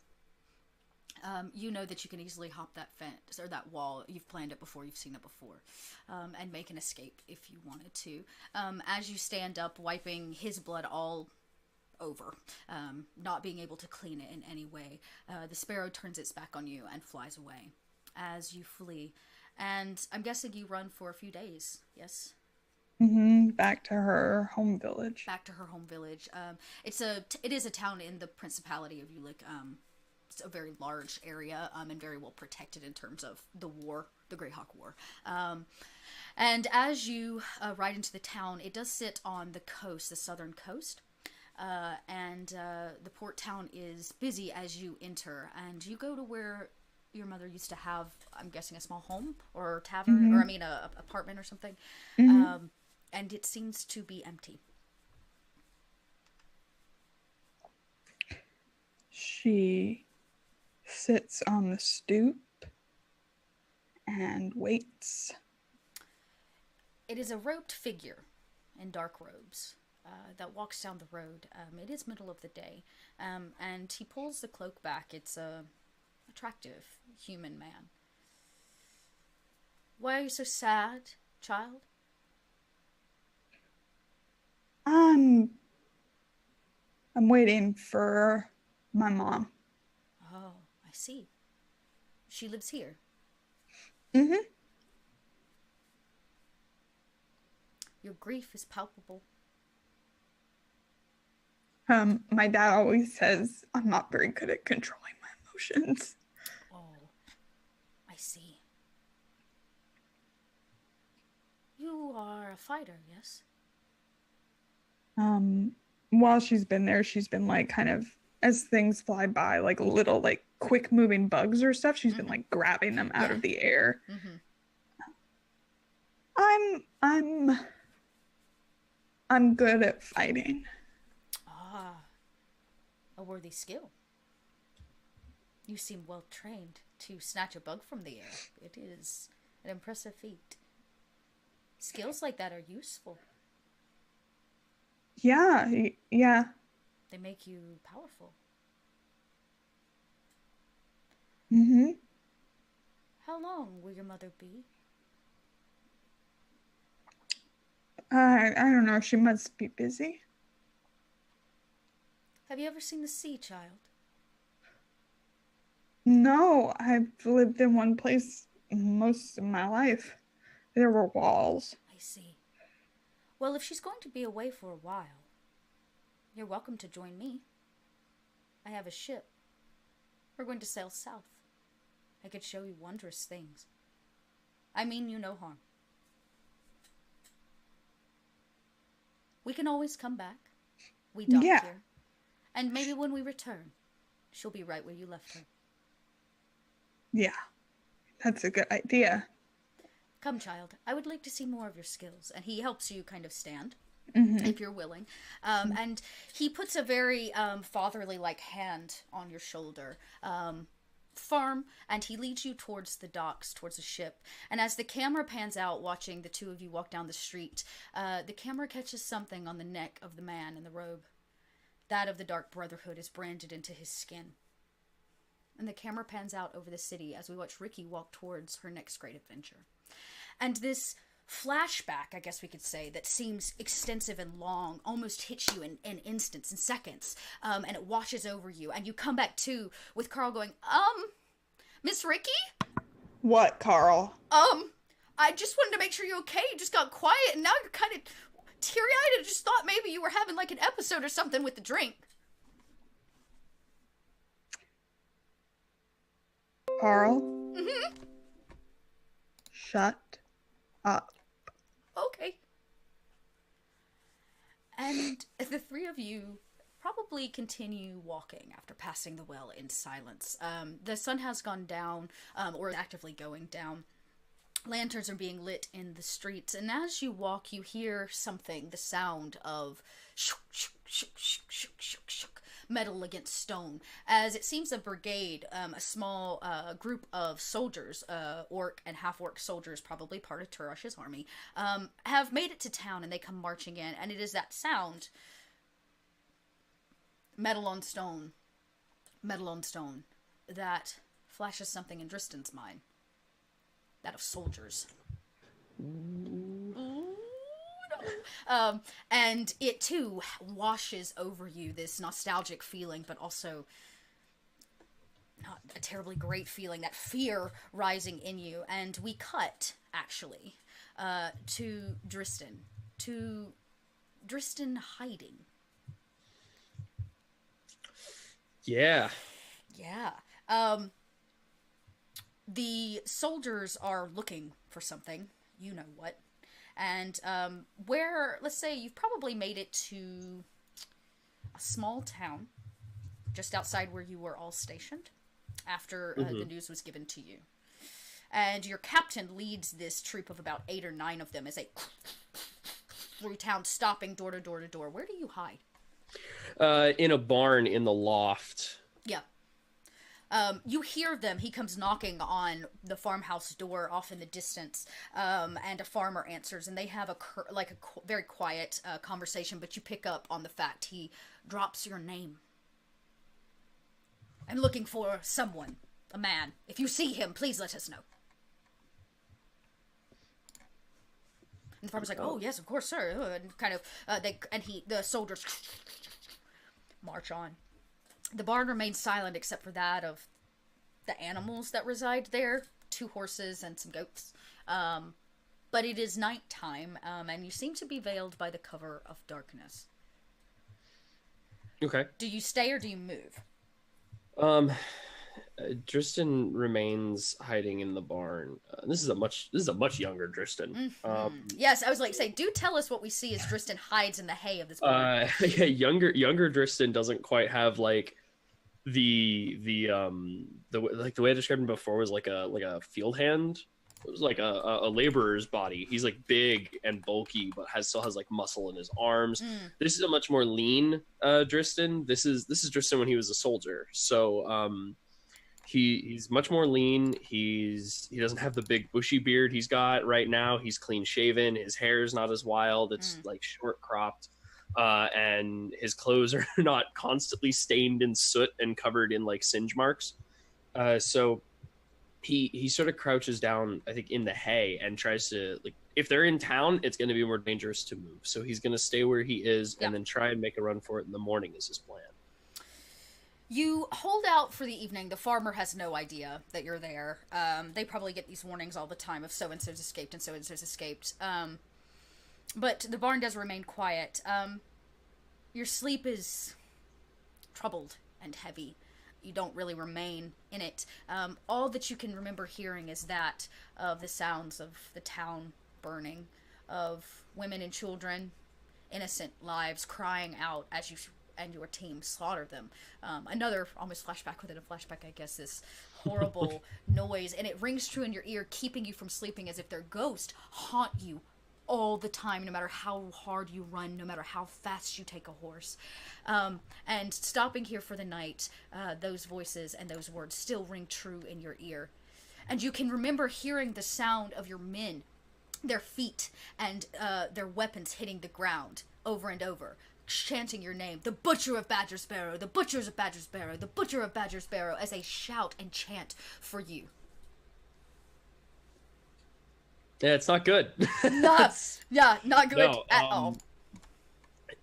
You know that you can easily hop that fence or that wall. You've planned it before, you've seen it before, and make an escape if you wanted to. As you stand up, wiping his blood all over, not being able to clean it in any way, the sparrow turns its back on you and flies away as you flee. And I'm guessing you run for a few days, yes? Back to her home village. Back to her home village. It is a town in the Principality of Ulick. It's a very large area, and very well protected in terms of the war, the Greyhawk War. And as you ride into the town, it does sit on the coast, the southern coast. And the port town is busy as you enter, and you go to where your mother used to have, I'm guessing, a small home or tavern, or a apartment or something. And it seems to be empty. She sits on the stoop and waits. It is a robed figure in dark robes that walks down the road. It is middle of the day, and he pulls the cloak back. It's a attractive human man. Why are you so sad, child? I'm waiting for my mom. Oh, I see. She lives here. Your grief is palpable. My dad always says I'm not very good at controlling my emotions. Oh, I see. You are a fighter, yes? While she's been there, she's been like kind of, as things fly by, like little like quick moving bugs or stuff, she's been like grabbing them out of the air. I'm good at fighting. Ah, a worthy skill. You seem well trained to snatch a bug from the air. It is an impressive feat. Skills like that are useful. Yeah. They make you powerful. How long will your mother be? I don't know. She must be busy. Have you ever seen the sea, child? No, I've lived in one place most of my life. There were walls. I see. Well, if she's going to be away for a while, you're welcome to join me. I have a ship. We're going to sail south. I could show you wondrous things. I mean you no harm. We can always come back. We dock here. And maybe when we return, she'll be right where you left her. Yeah, that's a good idea. Come, child. I would like to see more of your skills. And he helps you kind of stand, if you're willing. And he puts a very fatherly-like hand on your shoulder. Firm, and he leads you towards the docks, towards the ship. And as the camera pans out, watching the two of you walk down the street, the camera catches something on the neck of the man in the robe. That of the Dark Brotherhood is branded into his skin. And the camera pans out over the city as we watch Ricky walk towards her next great adventure. And this flashback, I guess we could say, that seems extensive and long, almost hits you in instants, in seconds, and it washes over you, and you come back to with Carl going, Miss Ricky? What, Carl? I just wanted to make sure you're okay. You just got quiet, and now you're kind of teary-eyed. I just thought maybe you were having like an episode or something with the drink. Carl? Shut up. Okay. And the three of you probably continue walking after passing the well in silence. The sun has gone down, or is actively going down. Lanterns are being lit in the streets, and as you walk, you hear something, the sound of shook, shook, shook, shook, shook, shook, shook, metal against stone, as it seems a brigade, a small group of soldiers, orc and half-orc soldiers, probably part of Turash's army, have made it to town, and they come marching in, and it is that sound, metal on stone, that flashes something in Dristan's mind. That of soldiers. Ooh, no. And it too washes over you, this nostalgic feeling, but also not a terribly great feeling, that fear rising in you. And we cut, actually, to Dristan. To Dristan hiding. Yeah. Yeah. The soldiers are looking for something. You know what. And where, let's say, you've probably made it to a small town just outside where you were all stationed after the news was given to you. And your captain leads this troop of about 8 or 9 of them as they through town, stopping door to door to door. Where do you hide? In a barn in the loft. Yeah. You hear them. He comes knocking on the farmhouse door off in the distance, and a farmer answers, and they have a very quiet conversation, but you pick up on the fact he drops your name. I'm looking for someone, a man. If you see him, please let us know. And the farmer's like, "Oh yes, of course, sir." And kind of the soldiers march on. The barn remains silent except for that of the animals that reside there, 2 horses and some goats. But it is nighttime, and you seem to be veiled by the cover of darkness. Okay. Do you stay or do you move? Dristan remains hiding in the barn. This is a much younger Dristan. Mm-hmm. Yes, I was like, say, do tell us what we see as Dristan hides in the hay of this barn. Yeah, younger Dristan doesn't quite have like the way I described him before was like a field hand. It was like a laborer's body. He's like big and bulky, but still has like muscle in his arms. This is a much more lean Dristan. This is Dristan when he was a soldier. So he's much more lean. He doesn't have the big bushy beard he's got right now. He's clean shaven. His hair is not as wild. It's like short cropped. And his clothes are not constantly stained in soot and covered in like singe marks. So he sort of crouches down, I think, in the hay and tries to, like, if they're in town, it's going to be more dangerous to move. So he's going to stay where he is and then try and make a run for it in the morning is his plan. You hold out for the evening. The farmer has no idea that you're there. They probably get these warnings all the time of so-and-so's escaped and so-and-so's escaped. But the barn does remain quiet. Your sleep is troubled and heavy. You don't really remain in it. All that you can remember hearing is that of the sounds of the town burning, of women and children, innocent lives crying out as you and your team slaughter them. Another almost flashback within a flashback, I guess, this horrible noise, and it rings true in your ear, keeping you from sleeping as if their ghosts haunt you all the time, no matter how hard you run, no matter how fast you take a horse. And stopping here for the night, those voices and those words still ring true in your ear. And you can remember hearing the sound of your men, their feet and their weapons hitting the ground over and over, chanting your name, the butcher of Badger Sparrow, the butchers of Badger Sparrow, the butcher of Badger Sparrow, as they shout and chant for you. Yeah, it's not good. Not good at all.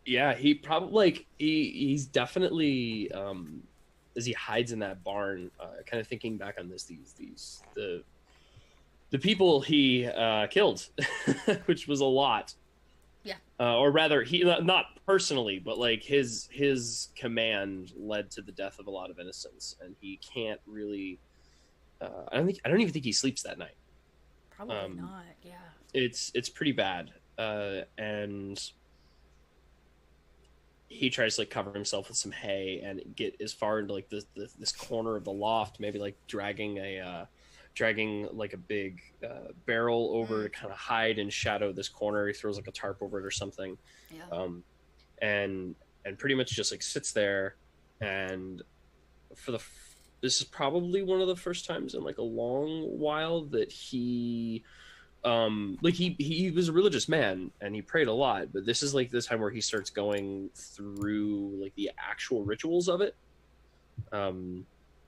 Yeah, he probably, like, he's definitely, as he hides in that barn, kind of thinking back on this, the people he killed, which was a lot. Yeah. Or rather, he not personally, but like his command led to the death of a lot of innocents, and he can't really. I don't even think he sleeps that night. Probably not. Yeah. It's pretty bad, and he tries to like cover himself with some hay and get as far into like this corner of the loft, maybe like dragging like a big barrel over to kind of hide and shadow this corner. He throws like a tarp over it or something. Yeah. And pretty much just like sits there and this is probably one of the first times in like a long while that he like he was a religious man and he prayed a lot, but this is like this time where he starts going through like the actual rituals of it,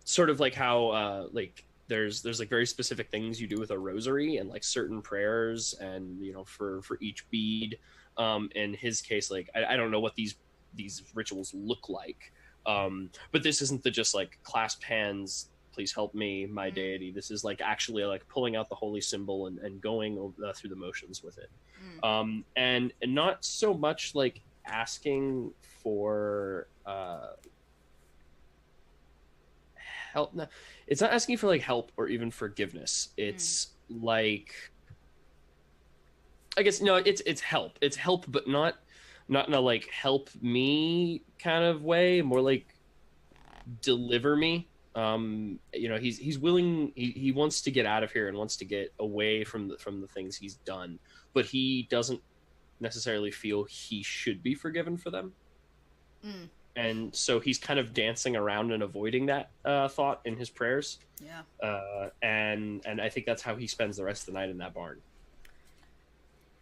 sort of like how like there's like very specific things you do with a rosary and like certain prayers, and you know, for each bead. In his case, like I don't know what these rituals look like, but this isn't the just like clasp hands, please help me, my deity. This is like actually like pulling out the holy symbol and going through the motions with it. And not so much like asking for help. No, it's not asking for like help or even forgiveness. It's like, I guess, no, it's help. It's help, but not in a like help me kind of way, more like deliver me. You know, he's willing, he wants to get out of here and wants to get away from the things he's done, but he doesn't necessarily feel he should be forgiven for them. And so he's kind of dancing around and avoiding that thought in his prayers. And I think that's how he spends the rest of the night in that barn.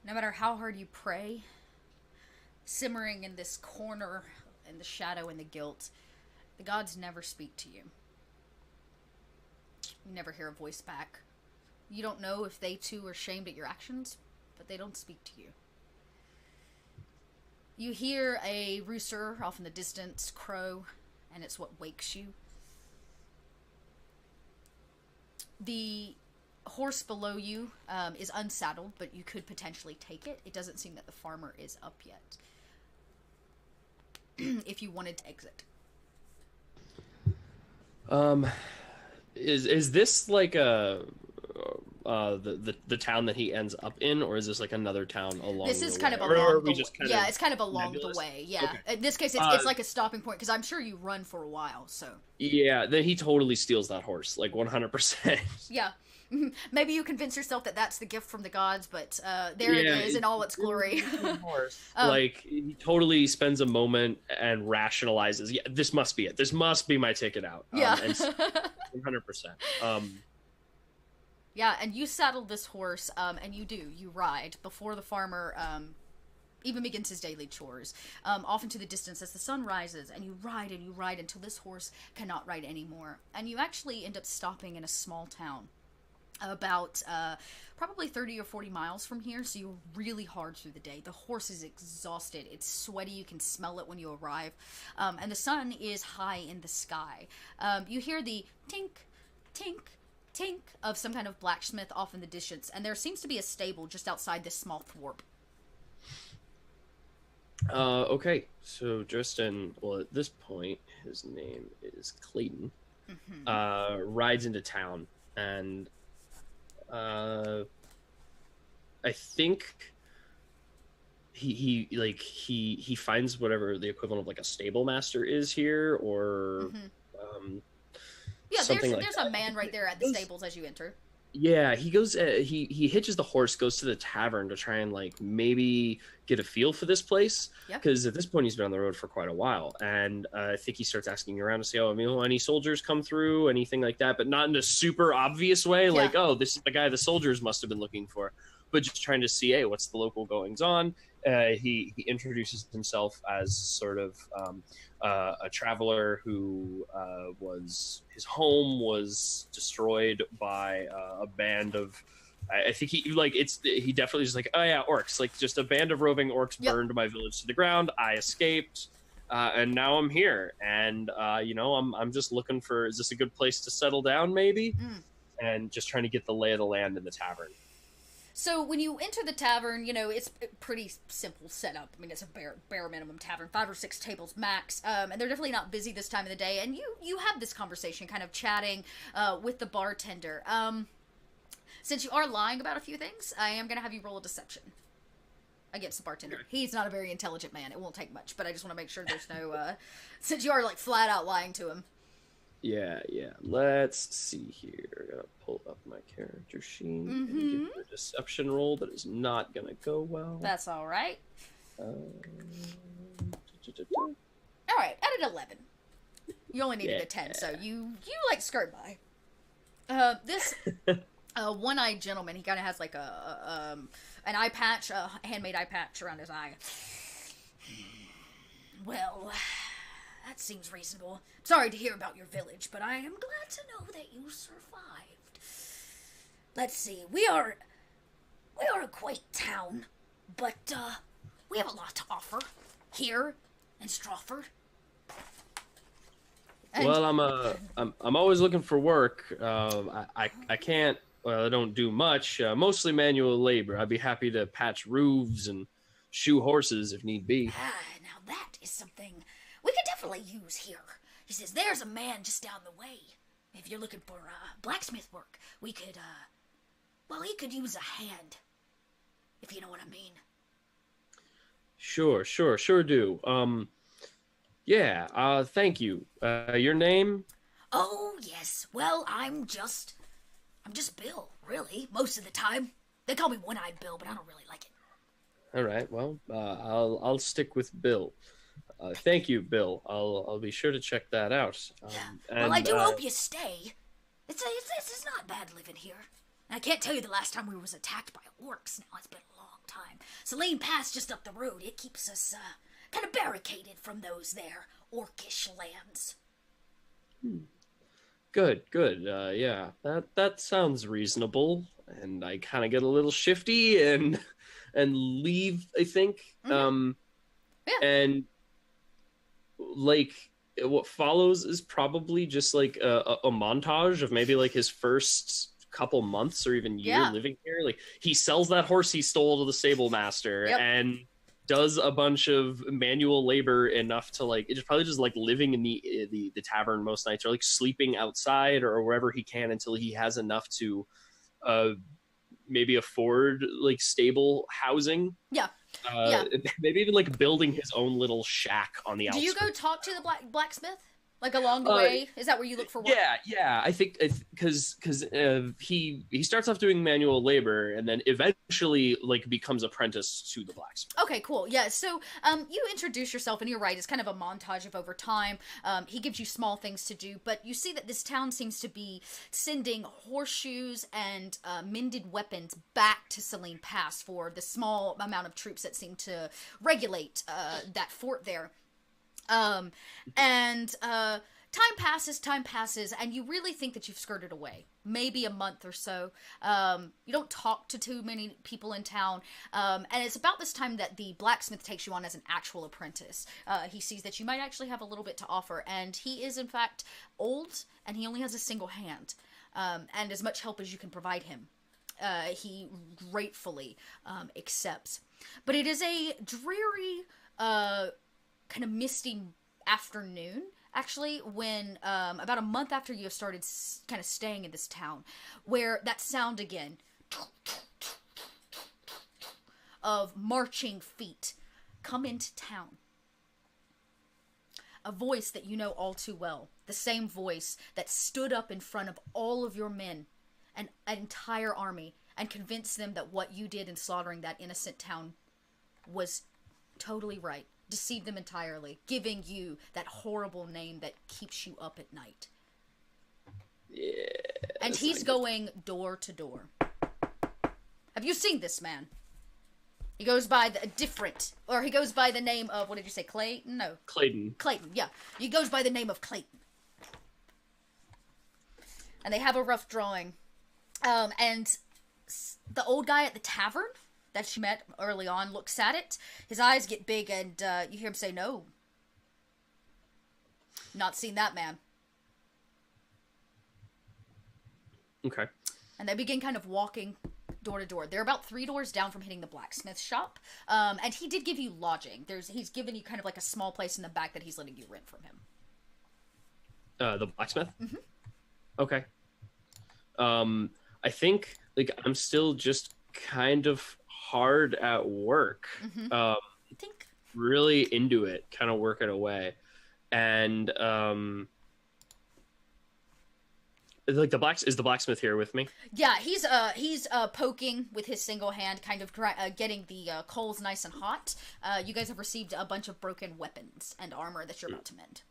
No matter how hard you pray, simmering in this corner, in the shadow and the guilt, the gods never speak to you. You never hear a voice back. You don't know if they too are shamed at your actions, but they don't speak to you. You hear a rooster off in the distance crow, and it's what wakes you. The horse below you is unsaddled, but you could potentially take it. It doesn't seem that the farmer is up yet. If you wanted to exit. Is this like the town that he ends up in, or is this like another town along this is the kind way? of along the way? Yeah, it's kind of along nebulous? The way. Yeah. Okay. In this case, it's like a stopping point, because I'm sure you run for a while, so. Yeah, then he totally steals that horse, like 100%. Yeah. Maybe you convince yourself that that's the gift from the gods, but there it is in all its glory. Like, he totally spends a moment and rationalizes, yeah, this must be it. This must be my ticket out. Yeah. And 100%. Yeah, and you saddle this horse, and you ride before the farmer even begins his daily chores, off into the distance as the sun rises, and you ride until this horse cannot ride anymore. And you actually end up stopping in a small town about probably 30 or 40 miles from here, so you're really hard through the day. The horse is exhausted, it's sweaty, you can smell it when you arrive, and the sun is high in the sky. You hear the tink, tink, tink of some kind of blacksmith off in the distance, and there seems to be a stable just outside this small thwarp. Okay, so Justin, well, at this point, his name is Clayton, rides into town, and I think he finds whatever the equivalent of like a stable master is here, or yeah, there's a man right there at the stables as you enter. Yeah, he goes. He hitches the horse, goes to the tavern to try and like maybe get a feel for this place. Because at this point he's been on the road for quite a while, and I think he starts asking around to see, oh, I mean, any soldiers come through, anything like that, but not in a super obvious way, like, oh, this is the guy the soldiers must have been looking for, but just trying to see, hey, what's the local goings on. He introduces himself as sort of a traveler who his home was destroyed by a band of, I think he definitely is like, oh yeah, orcs, like just a band of roving orcs burned my village to the ground. I escaped, and now I'm here, and you know, I'm just looking for, is this a good place to settle down maybe? And just trying to get the lay of the land in the tavern. So when you enter the tavern, you know, it's a pretty simple setup. I mean, it's a bare minimum tavern, 5 or 6 tables max, and they're definitely not busy this time of the day. And you have this conversation, kind of chatting with the bartender. Since you are lying about a few things, I am going to have you roll a deception against the bartender. Okay. He's not a very intelligent man. It won't take much, but I just want to make sure there's no, since you are like flat out lying to him. Yeah. Let's see here. I'm gonna pull up my character sheet and give you a deception roll that is not gonna go well. That's all right. All right, at an 11. You only needed a 10, so you like skirt by. This one-eyed gentleman, he kind of has like an eye patch, a handmade eye patch around his eye. Well, that seems reasonable. Sorry to hear about your village, but I am glad to know that you survived. Let's see, we are a quaint town, but we have a lot to offer here in Strawford. And well, I'm always looking for work. I can't. Well, I don't do much. Mostly manual labor. I'd be happy to patch roofs and shoe horses if need be. Now that is something we could definitely use here. He says there's a man just down the way. If you're looking for blacksmith work, we could he could use a hand. If you know what I mean. Sure do. Yeah, thank you. Your name? Oh, yes. Well, I'm just Bill, really, most of the time. They call me One-Eyed Bill, but I don't really like it. All right. Well, I'll stick with Bill. Thank you, Bill. I'll be sure to check that out. Well, I do hope you stay. It's not bad living here. And I can't tell you the last time we was attacked by orcs. Now it's been a long time. Selene Pass just up the road. It keeps us kind of barricaded from those there orcish lands. Good. Yeah, that sounds reasonable. And I kind of get a little shifty and leave, I think. Yeah. And like what follows is probably just like a montage of maybe like his first couple months or even year living here. Like he sells that horse he stole to the stable master and does a bunch of manual labor enough to like it's probably just like living in the tavern most nights or like sleeping outside or wherever he can until he has enough to maybe afford like stable housing. Maybe even like building his own little shack on the outskirts. Do you go talk to the blacksmith? Like along the way? Is that where you look for work? Yeah. I think because he starts off doing manual labor and then eventually like becomes apprentice to the blacksmith. Okay, cool. Yeah, so you introduce yourself and you're right. It's kind of a montage of over time. He gives you small things to do, but you see that this town seems to be sending horseshoes and mended weapons back to Selene Pass for the small amount of troops that seem to regulate that fort there. Time passes, and you really think that you've skirted away. Maybe a month or so. You don't talk to too many people in town, and it's about this time that the blacksmith takes you on as an actual apprentice. He sees that you might actually have a little bit to offer, and he is, in fact, old, and he only has a single hand, and as much help as you can provide him. He gratefully accepts. But it is a dreary, kind of misty afternoon, actually, when about a month after you have started kind of staying in this town, where that sound again of marching feet come into town. A voice that you know all too well, the same voice that stood up in front of all of your men, an entire army, and convinced them that what you did in slaughtering that innocent town was totally right. Deceived them entirely, giving you that horrible name that keeps you up at night. Yeah. And he's going door to door. Have you seen this man? He goes by he goes by the name of, what did you say, Clayton? No. Clayton, yeah. He goes by the name of Clayton. And they have a rough drawing. And the old guy at the tavern that you met early on looks at it. His eyes get big, and you hear him say, "No. Not seen that man." Okay. And they begin kind of walking door to door. They're about 3 doors down from hitting the blacksmith shop. And he did give you lodging. He's given you kind of like a small place in the back that he's letting you rent from him. The blacksmith? Mm-hmm. Okay. I think, like, I'm still just kind of hard at work. Mm-hmm. I think really into it, kind of working away. And, like, is the blacksmith here with me? Yeah, he's poking with his single hand, kind of getting the coals nice and hot. You guys have received a bunch of broken weapons and armor that you're about to mend.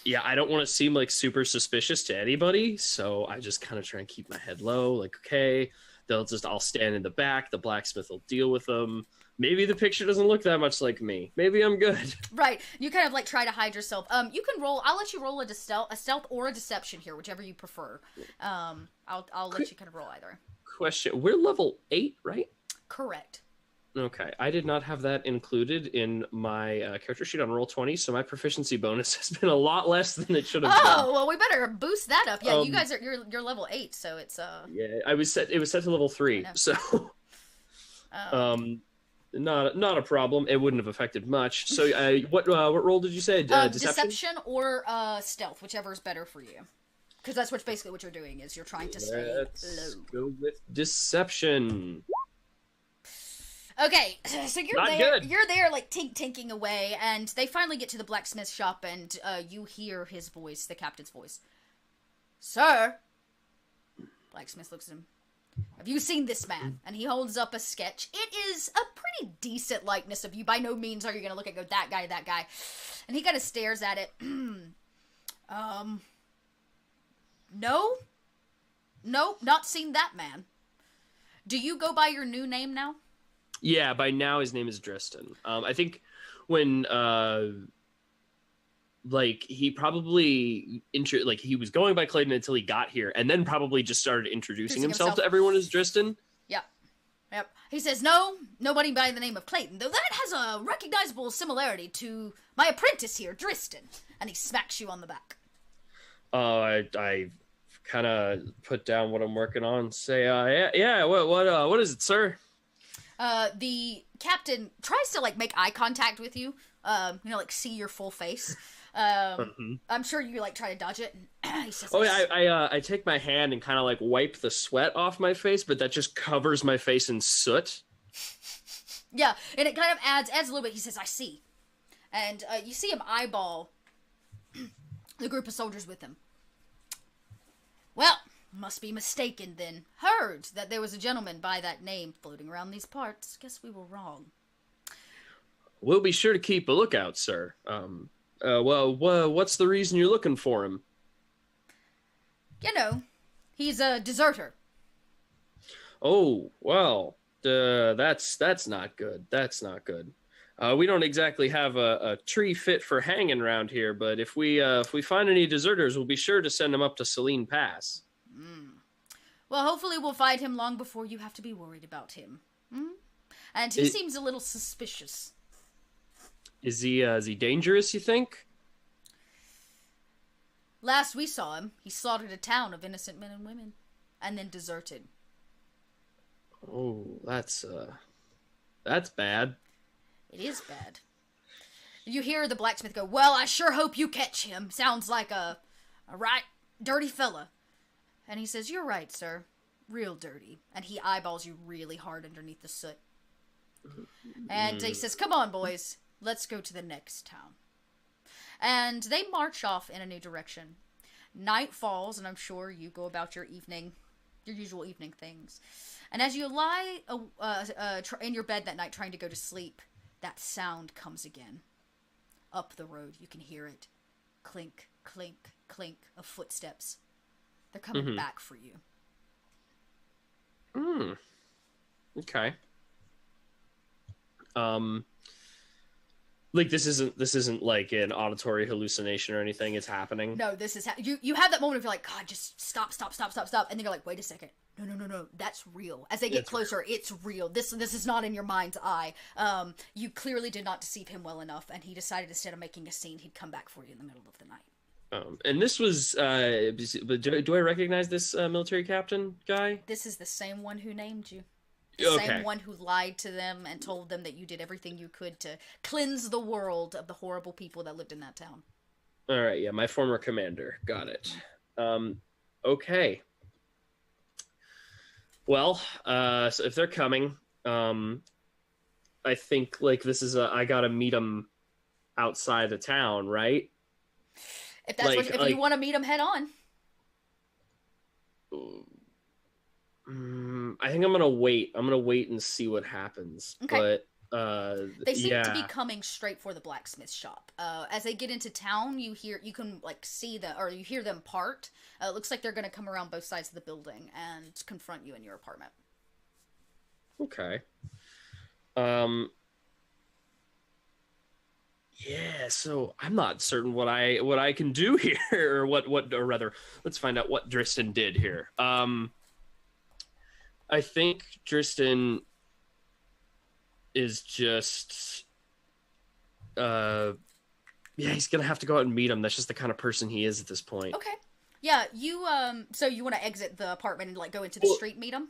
Yeah, I don't want to seem like super suspicious to anybody, so I just kind of try and keep my head low. Like, okay, I'll stand in the back. The blacksmith will deal with them. Maybe the picture doesn't look that much like me. Maybe I'm good. Right. You kind of like try to hide yourself. You can roll. I'll let you roll a stealth or a deception here, whichever you prefer. I'll let you kind of roll either. Question: we're level 8, right? Correct. Okay, I did not have that included in my character sheet on Roll20, so my proficiency bonus has been a lot less than it should have been. Oh, well, we better boost that up. Yeah, you guys you're level 8, so it's Yeah, it was set to level 3, so not a problem. It wouldn't have affected much. So what roll did you say? Deception or stealth, whichever is better for you. Because that's basically what you're doing, is you're trying to stay Let's low. go with deception. Okay, so you're there like tinking away, and they finally get to the blacksmith shop, and you hear his voice, the captain's voice. Sir! Blacksmith looks at him. Have you seen this man? And he holds up a sketch. It is a pretty decent likeness of you. By no means are you going to look and go, that guy. And he kind of stares at it. No, not seen that man. Do you go by your new name now? Yeah, by now his name is Driston. I think when he probably he was going by Clayton until he got here, and then probably just started introducing himself to everyone as Driston. Yep. He says, no, nobody by the name of Clayton, though that has a recognizable similarity to my apprentice here, Driston. And he smacks you on the back. I kind of put down what I'm working on. Say, what is it, sir? The captain tries to make eye contact with you, see your full face. I'm sure you try to dodge it. And he says, I take my hand and kind of wipe the sweat off my face, but that just covers my face in soot. Yeah, and it kind of adds a little bit. He says, I see. And you see him eyeball the group of soldiers with him. Well, must be mistaken then. Heard that there was a gentleman by that name floating around these parts. Guess we were wrong. We'll be sure to keep a lookout, sir. What's the reason you're looking for him? He's a deserter. Oh, well, that's not good. That's not good. We don't exactly have a tree fit for hanging around here, but if we find any deserters, we'll be sure to send them up to Selene Pass. Well, hopefully we'll find him long before you have to be worried about him. And he seems a little suspicious. Is he dangerous, you think? Last we saw him, he slaughtered a town of innocent men and women, and then deserted. Oh, that's bad. It is bad. You hear the blacksmith go, well, I sure hope you catch him. Sounds like a right dirty fella. And he says, you're right, sir. Real dirty. And he eyeballs you really hard underneath the soot. And he says, come on, boys. Let's go to the next town. And they march off in a new direction. Night falls, and I'm sure you go about your usual evening things. And as you lie in your bed that night trying to go to sleep, that sound comes again. Up the road, you can hear it. Clink, clink, clink of footsteps. They're coming back for you. Okay. This isn't like an auditory hallucination or anything. It's happening. No, this is you have that moment of you're like, God, just stop, and then you're like, wait a second. No, that's real. As they get closer, it's real. This is not in your mind's eye. You clearly did not deceive him well enough, and he decided instead of making a scene, he'd come back for you in the middle of the night. And this was, do I recognize this military captain guy? This is the same one who named you. The same one who lied to them and told them that you did everything you could to cleanse the world of the horrible people that lived in that town. All right, yeah, my former commander. Got it. Okay. Well, so if they're coming, I think this is I gotta meet them outside of town, right? If that's if you want to meet them head on. I think I'm gonna wait. I'm gonna wait and see what happens. Okay. They seem to be yeah. coming straight for the blacksmith shop. As they get into town, you can like see them, or you hear them part. It looks like they're going to come around both sides of the building and confront you in your apartment. Okay. Um. Yeah. So I'm not certain what I can do here, or or rather, let's find out what Driston did here. I think Driston is just yeah, he's gonna have to go out and meet him. That's just the kind of person he is at this point. Okay. Yeah, you so you want to exit the apartment and like go into the street, meet him?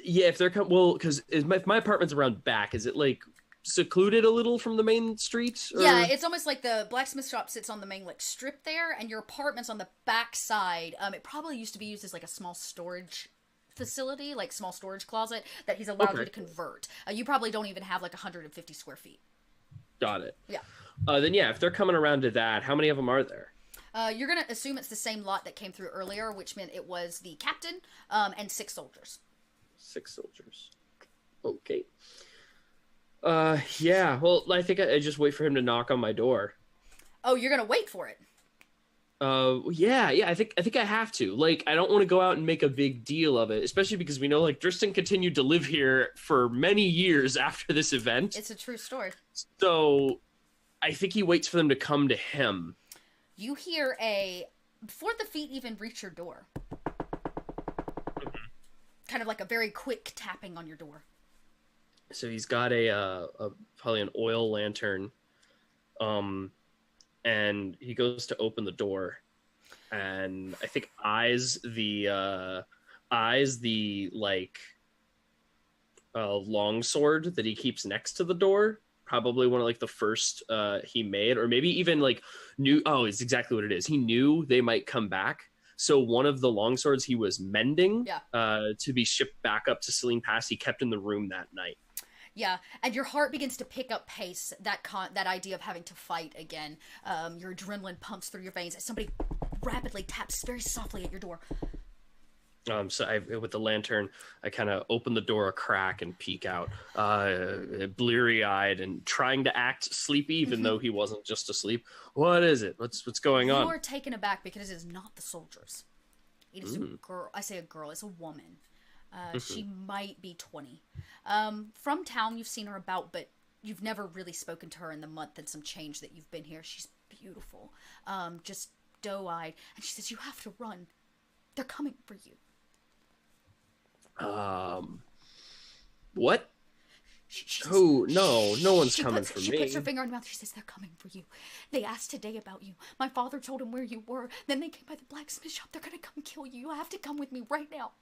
Yeah, if they're because if my apartment's around back, is it like secluded a little from the main street? Or... Yeah, it's almost like the blacksmith shop sits on the main like strip there, and your apartment's on the back side. It probably used to be used as like a small storage facility, like small storage closet that he's allowed you to convert. You probably don't even have like 150 square feet. Got it. Yeah. Then yeah, if they're coming around to that, how many of them are there? You're gonna assume it's the same lot that came through earlier, which meant it was the captain and 6 soldiers. 6 soldiers. Okay. Yeah. Well, I think I just wait for him to knock on my door. Oh, you're gonna wait for it? Yeah. I think I have to. Like, I don't want to go out and make a big deal of it, especially because we know like Driston continued to live here for many years after this event. It's a true story. So, I think he waits for them to come to him. You hear before the feet even reach your door, kind of like a very quick tapping on your door. So he's got a probably an oil lantern, and he goes to open the door, and I think eyes the like long sword that he keeps next to the door. Probably one of like the first he made, or maybe even like knew. Oh, it's exactly what it is. He knew they might come back. So one of the longswords he was mending to be shipped back up to Celine Pass, he kept in the room that night. Yeah, and your heart begins to pick up pace, that idea of having to fight again. Your adrenaline pumps through your veins as somebody rapidly taps very softly at your door. So with the lantern, I kind of open the door a crack and peek out, bleary-eyed and trying to act sleepy, even though he wasn't just asleep. What is it? What's going on? You are taken aback because it is not the soldiers. It is a girl. I say a girl. It's a woman. She might be 20. From town, you've seen her about, but you've never really spoken to her in the month and some change that you've been here. She's beautiful, just doe-eyed, and she says, "You have to run. They're coming for you." What? No one's coming for me. She puts her finger on her mouth. She says, "They're coming for you. They asked today about you. My father told him where you were. Then they came by the blacksmith shop. They're gonna come kill you. You have to come with me right now.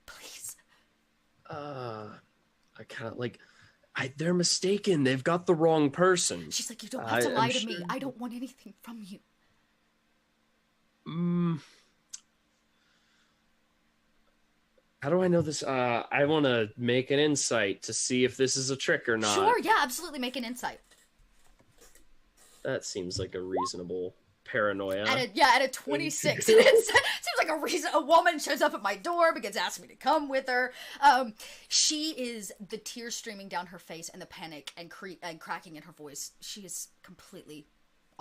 Please." I kind of like... they're mistaken. They've got the wrong person. She's like, "You don't have to lie to me. I don't want anything from you." How do I know this? I want to make an insight to see if this is a trick or not. Sure, yeah, absolutely. Make an insight. That seems like a reasonable paranoia. At a 26. It seems like a woman shows up at my door, begins asking me to come with her. She is the tears streaming down her face and the panic and cracking in her voice. She is completely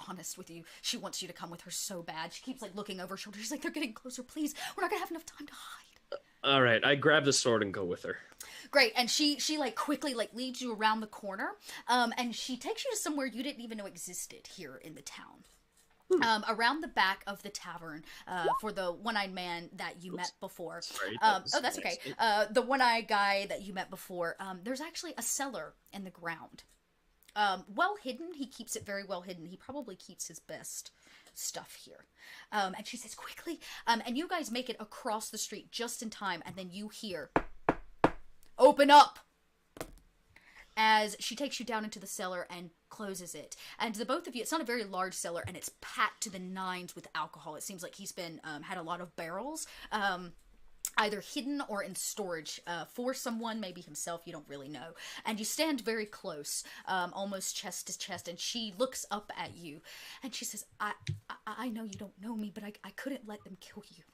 honest with you. She wants you to come with her so bad. She keeps like looking over her shoulder. She's like, "They're getting closer. Please. We're not gonna have enough time to hide." All right, I grab the sword and go with her. Great, and she like quickly like leads you around the corner, and she takes you to somewhere you didn't even know existed here in the town. Around the back of the tavern, for the one-eyed man that you met before. Sorry, that's okay. The one-eyed guy that you met before. There's actually a cellar in the ground. Well hidden. He keeps it very well hidden. He probably keeps his best stuff here. And she says, "Quickly." And you guys make it across the street just in time, and then you hear, "Open up!" as she takes you down into the cellar and closes it. And to the both of you, it's not a very large cellar, and it's packed to the nines with alcohol. It seems like he's been had a lot of barrels, either hidden or in storage for someone, maybe himself, you don't really know. And you stand very close, almost chest to chest, and she looks up at you, and she says, I know you don't know me, but I couldn't let them kill you."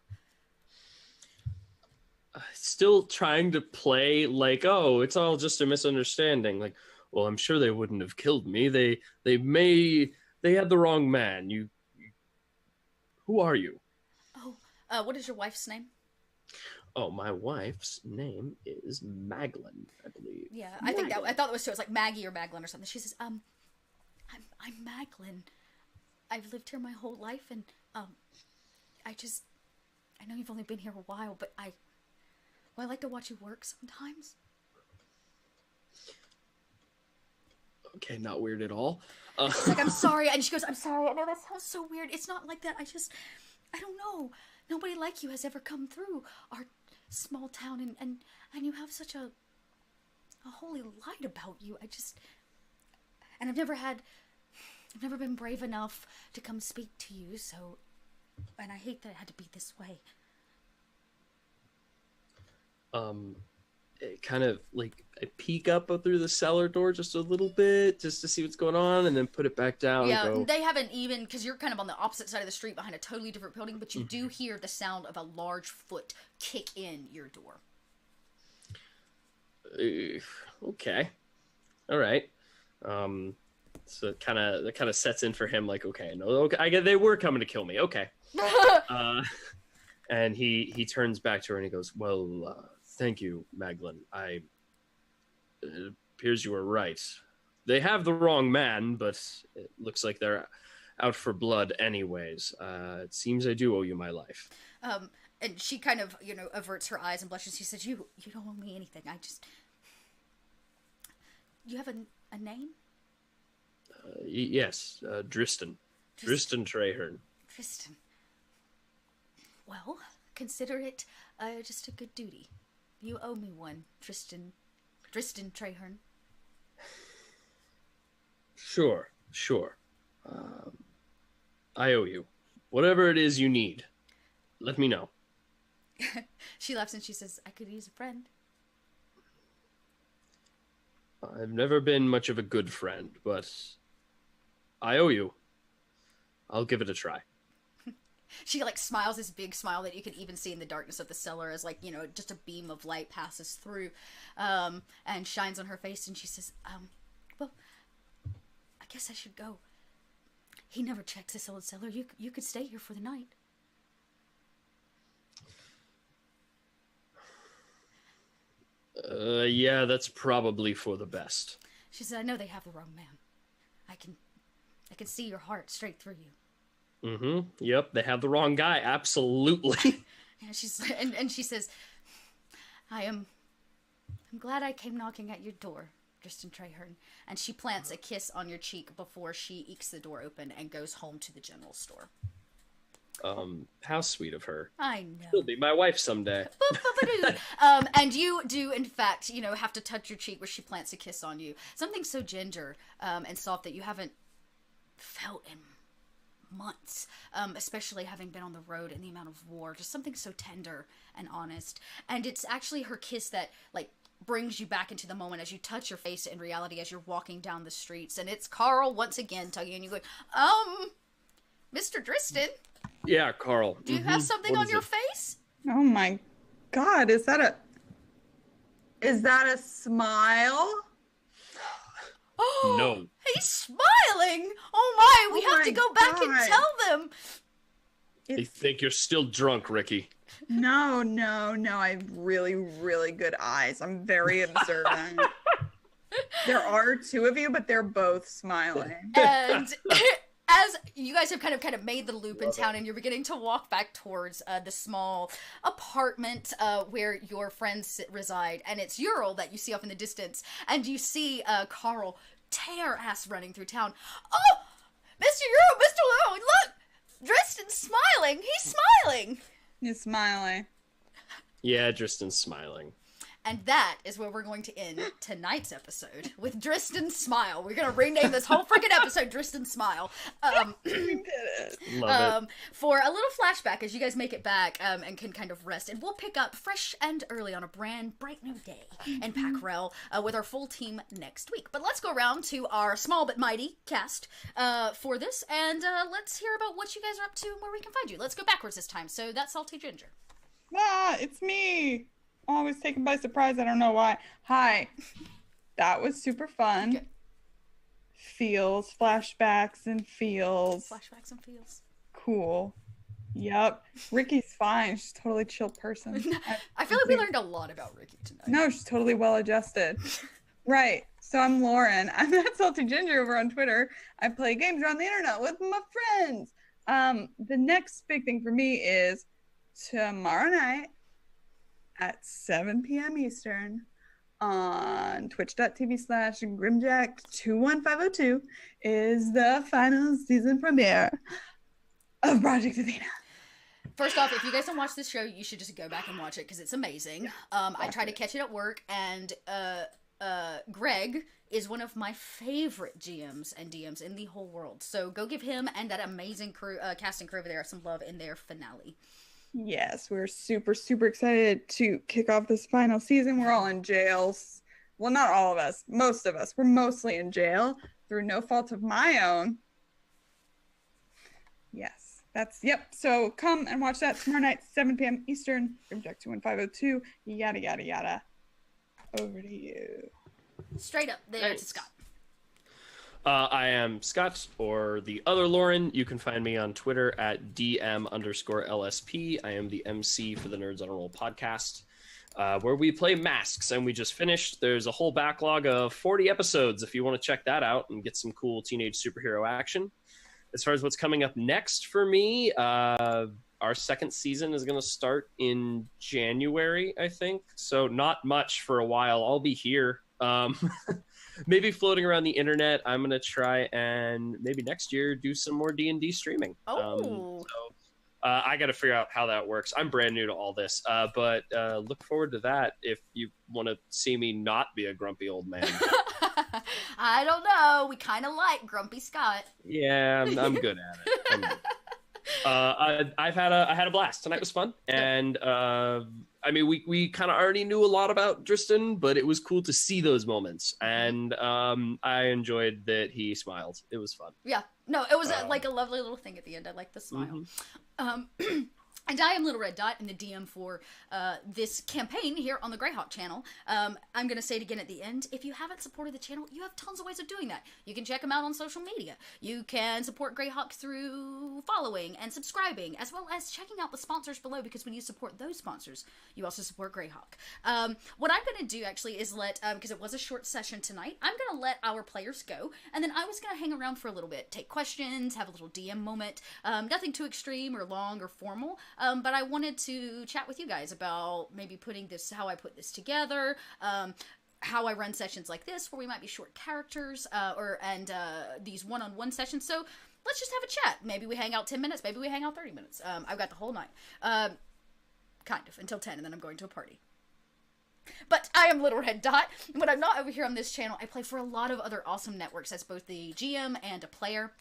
still trying to play like, oh, it's all just a misunderstanding. Like, well, I'm sure they wouldn't have killed me. They had the wrong man. Who are you? Oh, what is your wife's name? Oh, my wife's name is Maglin, I believe. Yeah, I thought that was too. It was like Maggie or Maglin or something. She says, I'm Maglin. I've lived here my whole life, and I know you've only been here a while, but I like to watch you work sometimes. Okay, not weird at all. She's like, I'm sorry, and she goes, I'm sorry. I know that sounds so weird. It's not like that. I don't know. Nobody like you has ever come through our small town, and you have such a holy light about you. And I've never been brave enough to come speak to you, so, and I hate that it had to be this way. Kind of like I peek up through the cellar door just a little bit, just to see what's going on, and then put it back down. Yeah, they haven't even, because you're kind of on the opposite side of the street behind a totally different building, but you do hear the sound of a large foot kick in your door. Okay, all right. So it kind of sets in for him, like, okay, no, okay, I get they were coming to kill me. Okay. And he turns back to her and he goes, well, thank you, Maglin. It appears you were right. They have the wrong man, but it looks like they're out for blood anyways. It seems I do owe you my life. And she kind of, averts her eyes and blushes. She says, you don't owe me anything. You have a name? Yes, Dristan. Dristan Traherne. Dristan. Well, consider it just a good duty. You owe me one, Dristan Traherne. Sure. I owe you. Whatever it is you need, let me know. She laughs and she says, I could use a friend. I've never been much of a good friend, but I owe you. I'll give it a try. She smiles this big smile that you can even see in the darkness of the cellar as just a beam of light passes through and shines on her face, and she says, well, I guess I should go. He never checks this old cellar. You could stay here for the night. Yeah, that's probably for the best. She said, I know they have the wrong man. I can see your heart straight through you. Mm-hmm. Yep, they have the wrong guy. Absolutely. Yeah, and she says, I'm glad I came knocking at your door, Dristan Traherne. And she plants a kiss on your cheek before she ekes the door open and goes home to the general store. How sweet of her. I know. She'll be my wife someday. And you do, in fact, have to touch your cheek where she plants a kiss on you. Something so ginger and soft that you haven't felt in months, especially having been on the road and the amount of war. Just something so tender and honest. And it's actually her kiss that, brings you back into the moment as you touch your face in reality as you're walking down the streets. And it's Carl once again tugging on you going, Mr. Dristan. Yeah, Carl. Do you have something on your face? Oh my God, is that a smile? Oh, no. He's smiling. Oh my, we have to go back and tell them. They think you're still drunk, Ricky. No, I have really, really good eyes. I'm very observant. There are two of you, but they're both smiling. And as you guys have kind of made the loop in town and you're beginning to walk back towards the small apartment where your friends reside, and it's Ural that you see off in the distance, and you see Carl tear ass running through town. Oh, Mr. Ural, Mr. Ural, look! Dristan's smiling! He's smiling! He's smiling. Yeah, Dristan's smiling. And that is where we're going to end tonight's episode, with Dristan's Smile. We're going to rename this whole freaking episode Dristan's Smile. We did it. Love it. For a little flashback as you guys make it back and can kind of rest. And we'll pick up fresh and early on a bright new day in Packrell with our full team next week. But let's go around to our small but mighty cast for this, and let's hear about what you guys are up to and where we can find you. Let's go backwards this time. So that's Salty Ginger. It's me. always taken by surprise. I don't know why. Hi. That was super fun. Okay. Feels, flashbacks and feels. Flashbacks and feels. Cool. Yep. Ricky's fine. She's a totally chill person. I feel like we learned a lot about Ricky tonight. No, she's totally well adjusted. Right. So I'm Lauren. I'm that salty ginger over on Twitter. I play games around the internet with my friends. The next big thing for me is tomorrow night at 7 p.m. Eastern on twitch.tv/Grimjack21502 is the final season premiere of Project Athena. First off, if you guys don't watch this show, you should just go back and watch it because it's amazing. I try to catch it at work, and Greg is one of my favorite GMs and DMs in the whole world. So go give him and that amazing crew, cast and crew over there some love in their finale. Yes, we're super, super excited to kick off this final season. We're all in jail. Well, not all of us. Most of us. We're mostly in jail through no fault of my own. Yes. Yep. So come and watch that tomorrow night, 7 p.m. Eastern, Grimjack21502, yada, yada, yada. Over to you. Straight up there to Scott. I am Scott, or the other Lauren. You can find me on Twitter at DM_LSP. I am the MC for the Nerds on a Roll podcast, where we play Masks, and we just finished. There's a whole backlog of 40 episodes if you want to check that out and get some cool teenage superhero action. As far as what's coming up next for me, our second season is going to start in January, I think. So not much for a while. I'll be here. Maybe floating around the internet. I'm going to try and maybe next year do some more D&D streaming. I got to figure out how that works. I'm brand new to all this, but look forward to that if you want to see me not be a grumpy old man. I don't know. We kind of like Grumpy Scott. Yeah, I'm good at it. I had a blast. Tonight was fun, and I mean, we kind of already knew a lot about Dristan, but it was cool to see those moments, and I enjoyed that he smiled. It was fun. Yeah, no, it was like a lovely little thing at the end. I like the smile. Mm-hmm. And I am Little Red Dot in the DM for this campaign here on the Greyhawk channel. I'm going to say it again at the end. If you haven't supported the channel, you have tons of ways of doing that. You can check them out on social media. You can support Greyhawk through following and subscribing, as well as checking out the sponsors below, because when you support those sponsors, you also support Greyhawk. What I'm going to do, actually, is let, because it was a short session tonight, I'm going to let our players go, and then I was going to hang around for a little bit, take questions, have a little DM moment. Nothing too extreme or long or formal. But I wanted to chat with you guys about maybe putting this, how I put this together, how I run sessions like this, where we might be short characters, and these one-on-one sessions. So let's just have a chat. Maybe we hang out 10 minutes, maybe we hang out 30 minutes. I've got the whole night. Kind of, until 10, and then I'm going to a party. But I am Little Red Dot. When I'm not over here on this channel, I play for a lot of other awesome networks as both the GM and a player.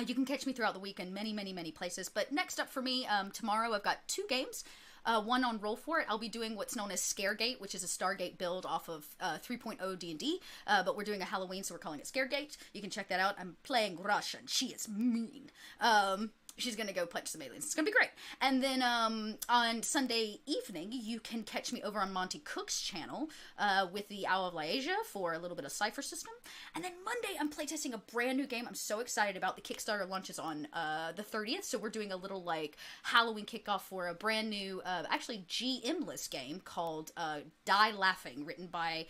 You can catch me throughout the week in many, many, many places. But next up for me, tomorrow I've got 2 games. One on Roll For It. I'll be doing what's known as Scaregate, which is a Stargate build off of 3.0 D&D. But we're doing a Halloween, so we're calling it Scaregate. You can check that out. I'm playing Rush, and she is mean. She's gonna go punch some aliens. It's gonna be great. And then on Sunday evening, you can catch me over on Monty Cook's channel with the Owl of Laesia for a little bit of Cypher System. And then Monday, I'm playtesting a brand new game I'm so excited about. The Kickstarter launches on the 30th, so we're doing a little like Halloween kickoff for a brand new, actually GM-less game called Die Laughing, written by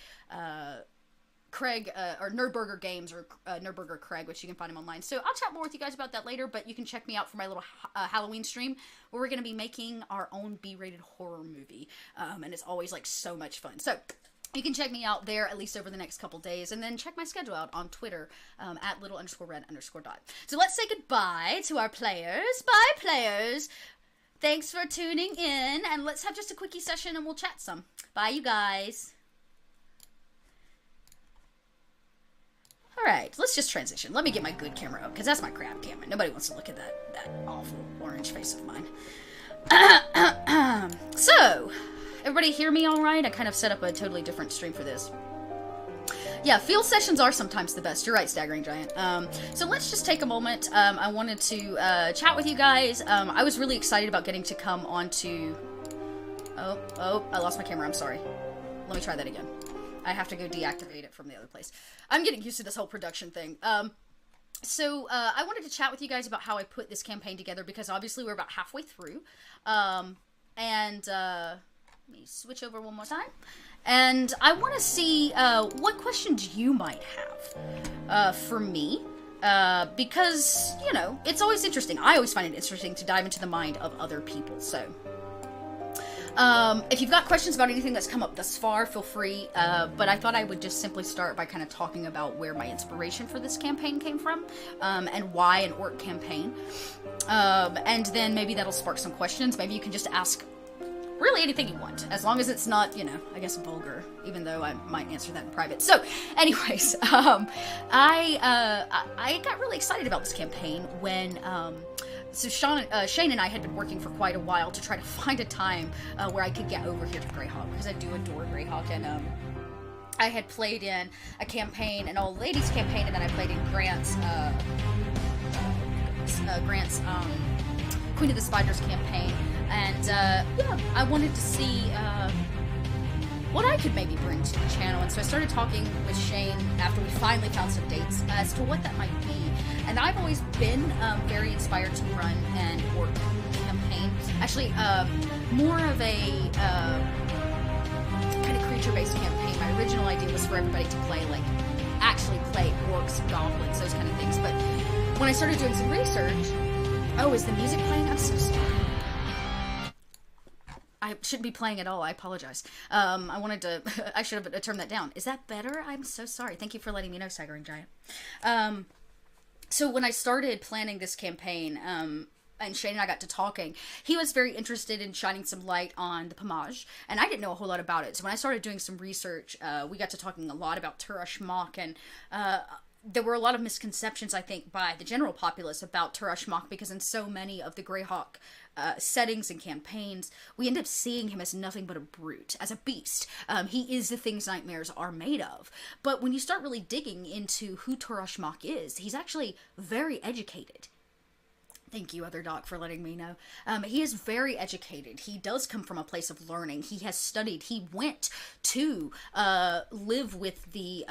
Craig, or Nerdburger Games, or Nerdburger Craig, which you can find him online. So I'll chat more with you guys about that later, but you can check me out for my little Halloween stream, where we're going to be making our own B-rated horror movie, and it's always, like, so much fun. So you can check me out there, at least over the next couple days, and then check my schedule out on Twitter, at little_red_dot. So let's say goodbye to our players. Bye, players! Thanks for tuning in, and let's have just a quickie session, and we'll chat some. Bye, you guys. Alright, let's just transition. Let me get my good camera up, because that's my crap camera. Nobody wants to look at that awful orange face of mine. So, everybody hear me alright? I kind of set up a totally different stream for this. Yeah, field sessions are sometimes the best. You're right, Staggering Giant. So let's just take a moment. I wanted to chat with you guys. I was really excited about getting to come onto Oh, I lost my camera. I'm sorry. Let me try that again. I have to go deactivate it from the other place. I'm getting used to this whole production thing. So I wanted to chat with you guys about how I put this campaign together, because obviously we're about halfway through. Let me switch over one more time. And I want to see what questions you might have for me. Because, you know, it's always interesting. I always find it interesting to dive into the mind of other people. So, if you've got questions about anything that's come up thus far, feel free. But I thought I would just simply start by kind of talking about where my inspiration for this campaign came from, and why an orc campaign. And then maybe that'll spark some questions. Maybe you can just ask really anything you want, as long as it's not, you know, I guess vulgar, even though I might answer that in private. So, anyways, I got really excited about this campaign when, so Shane and I had been working for quite a while to try to find a time where I could get over here to Greyhawk, because I do adore Greyhawk, and I had played in a campaign, an old ladies campaign, and then I played in Grant's Queen of the Spiders campaign. And, yeah, I wanted to see, what I could maybe bring to the channel. And so I started talking with Shane after we finally found some dates as to what that might be. And I've always been, very inspired to run an orc campaign. Actually, more of a, kind of creature-based campaign. My original idea was for everybody to play, like, actually play orcs, goblins, those kind of things. But when I started doing some research, oh, is the music playing? I'm so sorry. I shouldn't be playing at all. I apologize. I wanted to... I should have turned that down. Is that better? I'm so sorry. Thank you for letting me know, Staggering Giant. So when I started planning this campaign, and Shane and I got to talking, he was very interested in shining some light on the Pomarj, and I didn't know a whole lot about it. So when I started doing some research, we got to talking a lot about Turash Mach, and there were a lot of misconceptions, I think, by the general populace about Turash Mach, because in so many of the Greyhawk settings and campaigns, we end up seeing him as nothing but a brute, as a beast. He is the things nightmares are made of. But when you start really digging into who Turash Mach is, he's actually very educated. Thank you, Other Doc, for letting me know. He is very educated. He does come from a place of learning. He has studied. He went to live with the...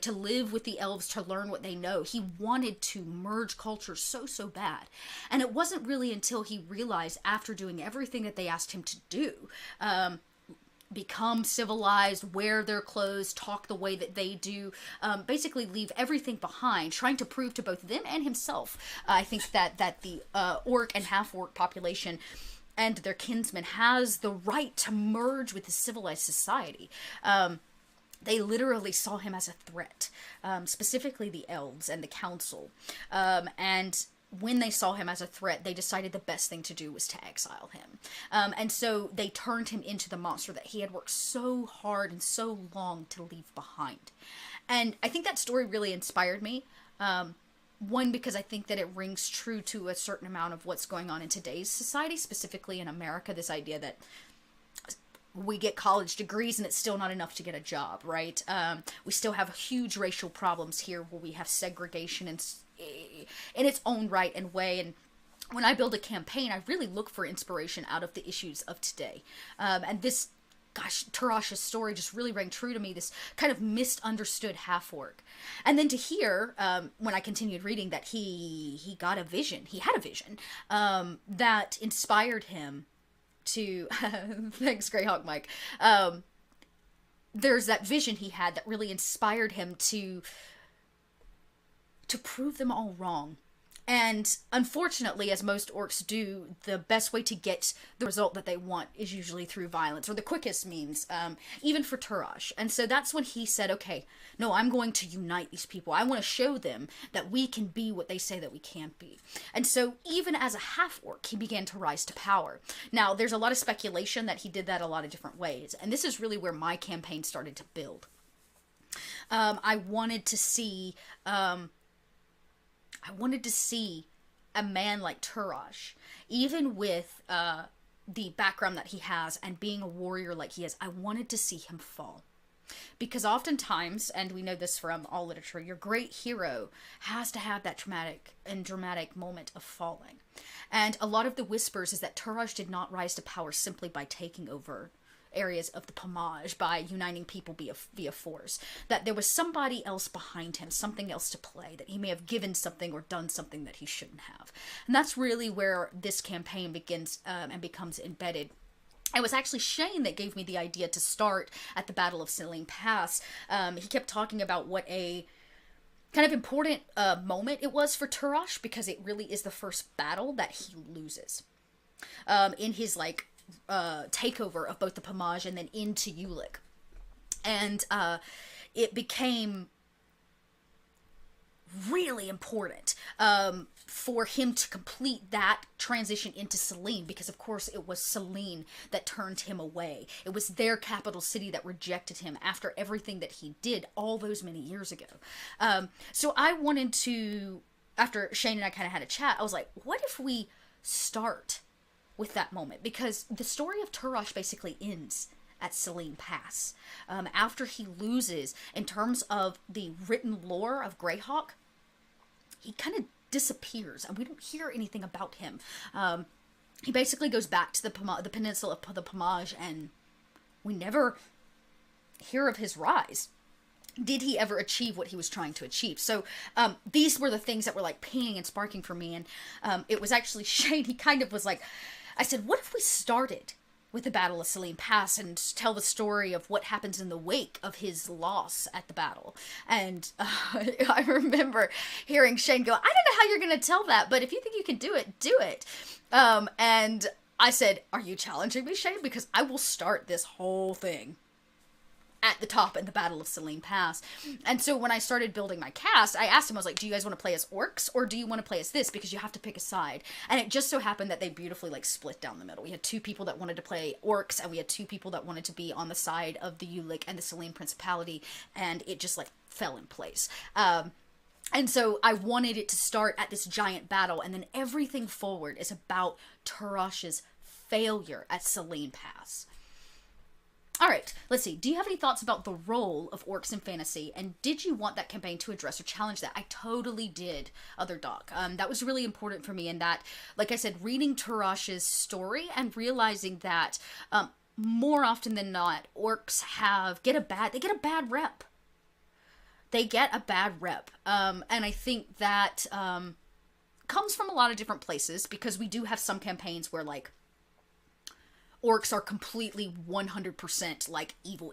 to live with the elves, to learn what they know. He wanted to merge cultures so bad. And it wasn't really until he realized, after doing everything that they asked him to do, become civilized, wear their clothes, talk the way that they do, basically leave everything behind, trying to prove to both them and himself, I think that the orc and half-orc population and their kinsmen has the right to merge with the civilized society. They literally saw him as a threat, specifically the elves and the council. And when they saw him as a threat, they decided the best thing to do was to exile him. And so they turned him into the monster that he had worked so hard and so long to leave behind. And I think that story really inspired me. One, because I think that it rings true to a certain amount of what's going on in today's society, specifically in America, this idea that we get college degrees and it's still not enough to get a job, right? We still have huge racial problems here where we have segregation in its own right and way. And when I build a campaign, I really look for inspiration out of the issues of today. And this, gosh, Turash's story just really rang true to me, this kind of misunderstood half-orc. And then to hear, when I continued reading, that he got a vision, he had a vision, that inspired him to thanks Greyhawk Mike. There's that vision he had that really inspired him to prove them all wrong. And unfortunately, as most orcs do, the best way to get the result that they want is usually through violence, or the quickest means, even for Turash. And so that's when he said, okay, no, I'm going to unite these people. I want to show them that we can be what they say that we can't be. And so even as a half-orc, he began to rise to power. Now, there's a lot of speculation that he did that a lot of different ways. And this is really where my campaign started to build. I wanted to see a man like Turash, even with the background that he has and being a warrior like he is. I wanted to see him fall. Because oftentimes, and we know this from all literature, your great hero has to have that traumatic and dramatic moment of falling. And a lot of the whispers is that Pomarj did not rise to power simply by taking over areas of the Pomarj, by uniting people via force. That there was somebody else behind him, something else to play, that he may have given something or done something that he shouldn't have. And that's really where this campaign begins and becomes embedded. It was actually Shane that gave me the idea to start at the Battle of Selene Pass. He kept talking about what a kind of important moment it was for Pomarj, because it really is the first battle that he loses. In his, like, takeover of both the Pomarj and then into Ulick. And it became really important for him to complete that transition into Selene, because of course it was Selene that turned him away. It was their capital city that rejected him after everything that he did all those many years ago. So I wanted to, after Shane and I kind of had a chat, I was like, what if we start with that moment? Because the story of Pomarj basically ends at Selene Pass. After he loses, in terms of the written lore of Greyhawk, he kind of disappears, and we don't hear anything about him. He basically goes back to the peninsula of the Pomarj, and we never hear of his rise. Did he ever achieve what he was trying to achieve? So these were the things that were like pinging and sparking for me, and it was actually Shane. He kind of was like, I said, what if we started with the Battle of Selene Pass and tell the story of what happens in the wake of his loss at the battle? And I remember hearing Shane go, I don't know how you're going to tell that, but if you think you can do it, do it. And I said, are you challenging me, Shane? Because I will start this whole thing at the top in the Battle of Selene Pass. And so when I started building my cast, I asked him, I was like, do you guys want to play as orcs, or do you want to play as this? Because you have to pick a side. And it just so happened that they beautifully, like, split down the middle. We had 2 people that wanted to play orcs, and we had 2 people that wanted to be on the side of the Ulick and the Selene Principality, and it just, like, fell in place. And so I wanted it to start at this giant battle, and then everything forward is about Pomarj's failure at Selene Pass. All right, let's see. Do you have any thoughts about the role of orcs in fantasy, and did you want that campaign to address or challenge that? I totally did, Other Doc. That was really important for me, in that, like I said, reading Pomarj's story and realizing that more often than not, orcs get a bad rep. They get a bad rep, and I think that comes from a lot of different places, because we do have some campaigns where, like, orcs are completely 100% like evil.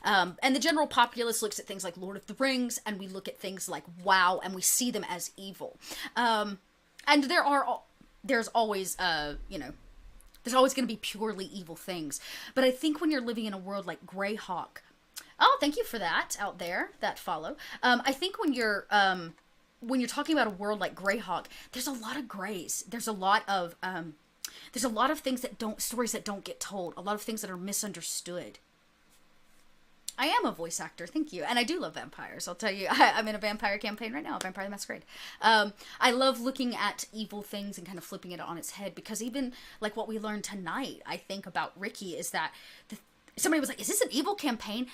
And the general populace looks at things like Lord of the Rings, and we look at things like WoW, and we see them as evil. And there's always, there's always going to be purely evil things. But I think when you're living in a world like Greyhawk, oh, thank you for that out there, that follow. I think when you're talking about a world like Greyhawk, there's a lot of grays. There's a lot of things stories that don't get told. A lot of things that are misunderstood. I am a voice actor, thank you. And I do love vampires. I'll tell you, I'm in a vampire campaign right now, Vampire the Masquerade. I love looking at evil things and kind of flipping it on its head, because even like what we learned tonight, I think about Ricky, is that somebody was like, is this an evil campaign?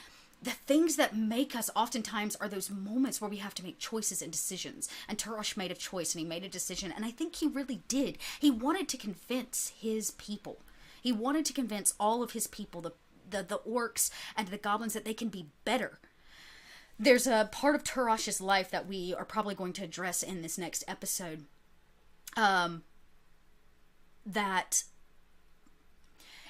The things that make us oftentimes are those moments where we have to make choices and decisions. And Pomarj made a choice, and he made a decision, and I think he really did. He wanted to convince his people. He wanted to convince all of his people, the orcs and the goblins, that they can be better. There's a part of Pomarj's life that we are probably going to address in this next episode, that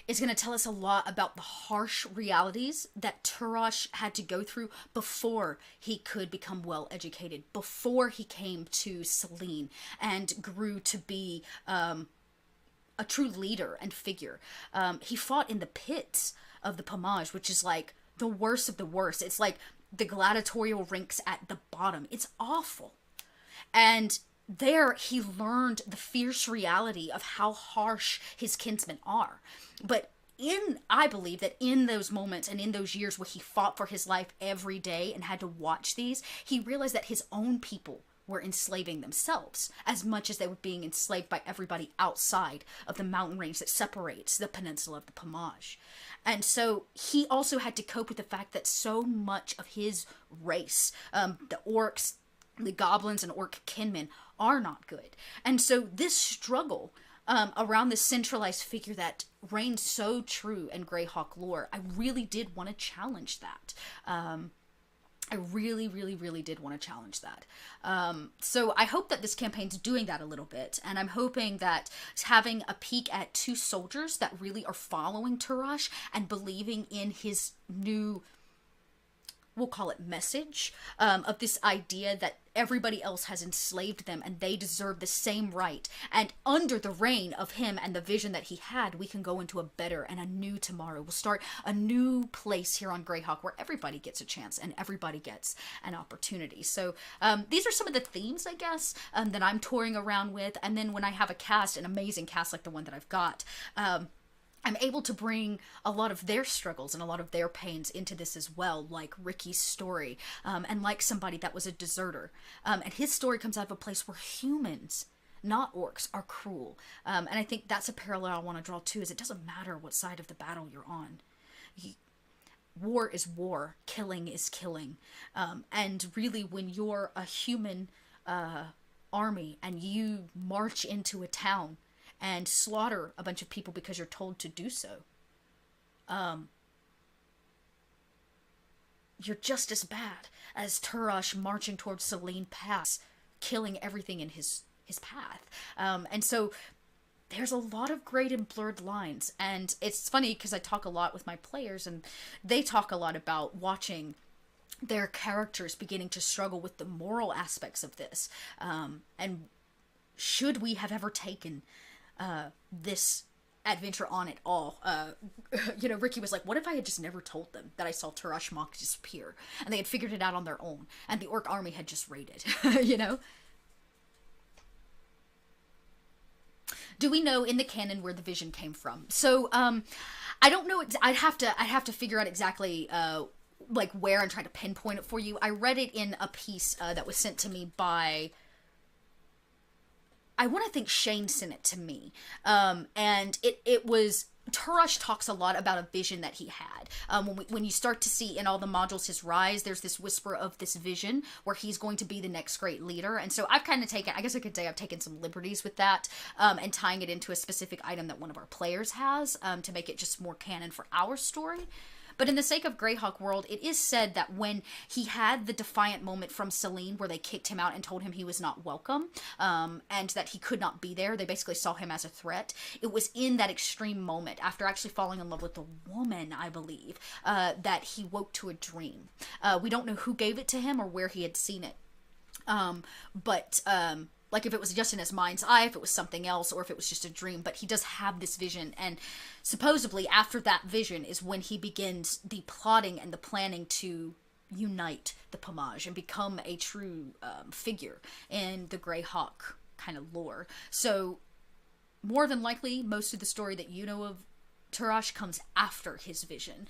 is going to tell us a lot about the harsh realities that Pomarj had to go through before he could become well educated, before he came to Selene and grew to be a true leader and figure. He fought in the pits of the Pomarj, which is like the worst of the worst. It's like the gladiatorial rinks at the bottom. It's awful. And there he learned the fierce reality of how harsh his kinsmen are. But I believe that in those moments and in those years where he fought for his life every day and had to watch these, he realized that his own people were enslaving themselves as much as they were being enslaved by everybody outside of the mountain range that separates the peninsula of the Pomarj. And so he also had to cope with the fact that so much of his race, the orcs, the goblins, and orc kinmen, are not good. And so this struggle around this centralized figure that reigns so true in Greyhawk lore, I really did want to challenge that. I really, really, really did want to challenge that. So I hope that this campaign's doing that a little bit, and I'm hoping that having a peek at two soldiers that really are following Turash and believing in his new, we'll call it message, of this idea that everybody else has enslaved them and they deserve the same right. And under the reign of him and the vision that he had, we can go into a better and a new tomorrow. We'll start a new place here on Greyhawk where everybody gets a chance and everybody gets an opportunity. So these are some of the themes, I guess, that I'm touring around with. And then when I have a cast, an amazing cast like the one that I've got, I'm able to bring a lot of their struggles and a lot of their pains into this as well, like Ricky's story, and like somebody that was a deserter. And his story comes out of a place where humans, not orcs, are cruel. And I think that's a parallel I want to draw too, is it doesn't matter what side of the battle you're on. War is war, killing is killing. And really when you're a human army and you march into a town and slaughter a bunch of people because you're told to do so, you're just as bad as Turash marching towards Selene Pass, killing everything in his path. And so there's a lot of great and blurred lines. And it's funny because I talk a lot with my players, and they talk a lot about watching their characters beginning to struggle with the moral aspects of this. And should we have ever taken this adventure on at all? Ricky was like, what if I had just never told them that I saw Turash Mok disappear and they had figured it out on their own and the orc army had just raided? Do we know in the canon where the vision came from? So I don't know. I'd have to figure out exactly like where and try to pinpoint it for you. I read it in a piece that was sent to me by, I want to think Shane sent it to me. And it was, Turash talks a lot about a vision that he had. When you start to see in all the modules his rise, there's this whisper of this vision where he's going to be the next great leader. And so I've kind of taken, I guess I could say I've taken some liberties with that, and tying it into a specific item that one of our players has, to make it just more canon for our story. But in the sake of Greyhawk World, it is said that when he had the defiant moment from Selene where they kicked him out and told him he was not welcome, and that he could not be there, they basically saw him as a threat. It was in that extreme moment, after actually falling in love with the woman, I believe, that he woke to a dream. We don't know who gave it to him or where he had seen it. Like if it was just in his mind's eye, if it was something else, or if it was just a dream, but he does have this vision, and supposedly after that vision is when he begins the plotting and the planning to unite the Pomarj and become a true figure in the Greyhawk kind of lore. So more than likely, most of the story that you know of Turash comes after his vision.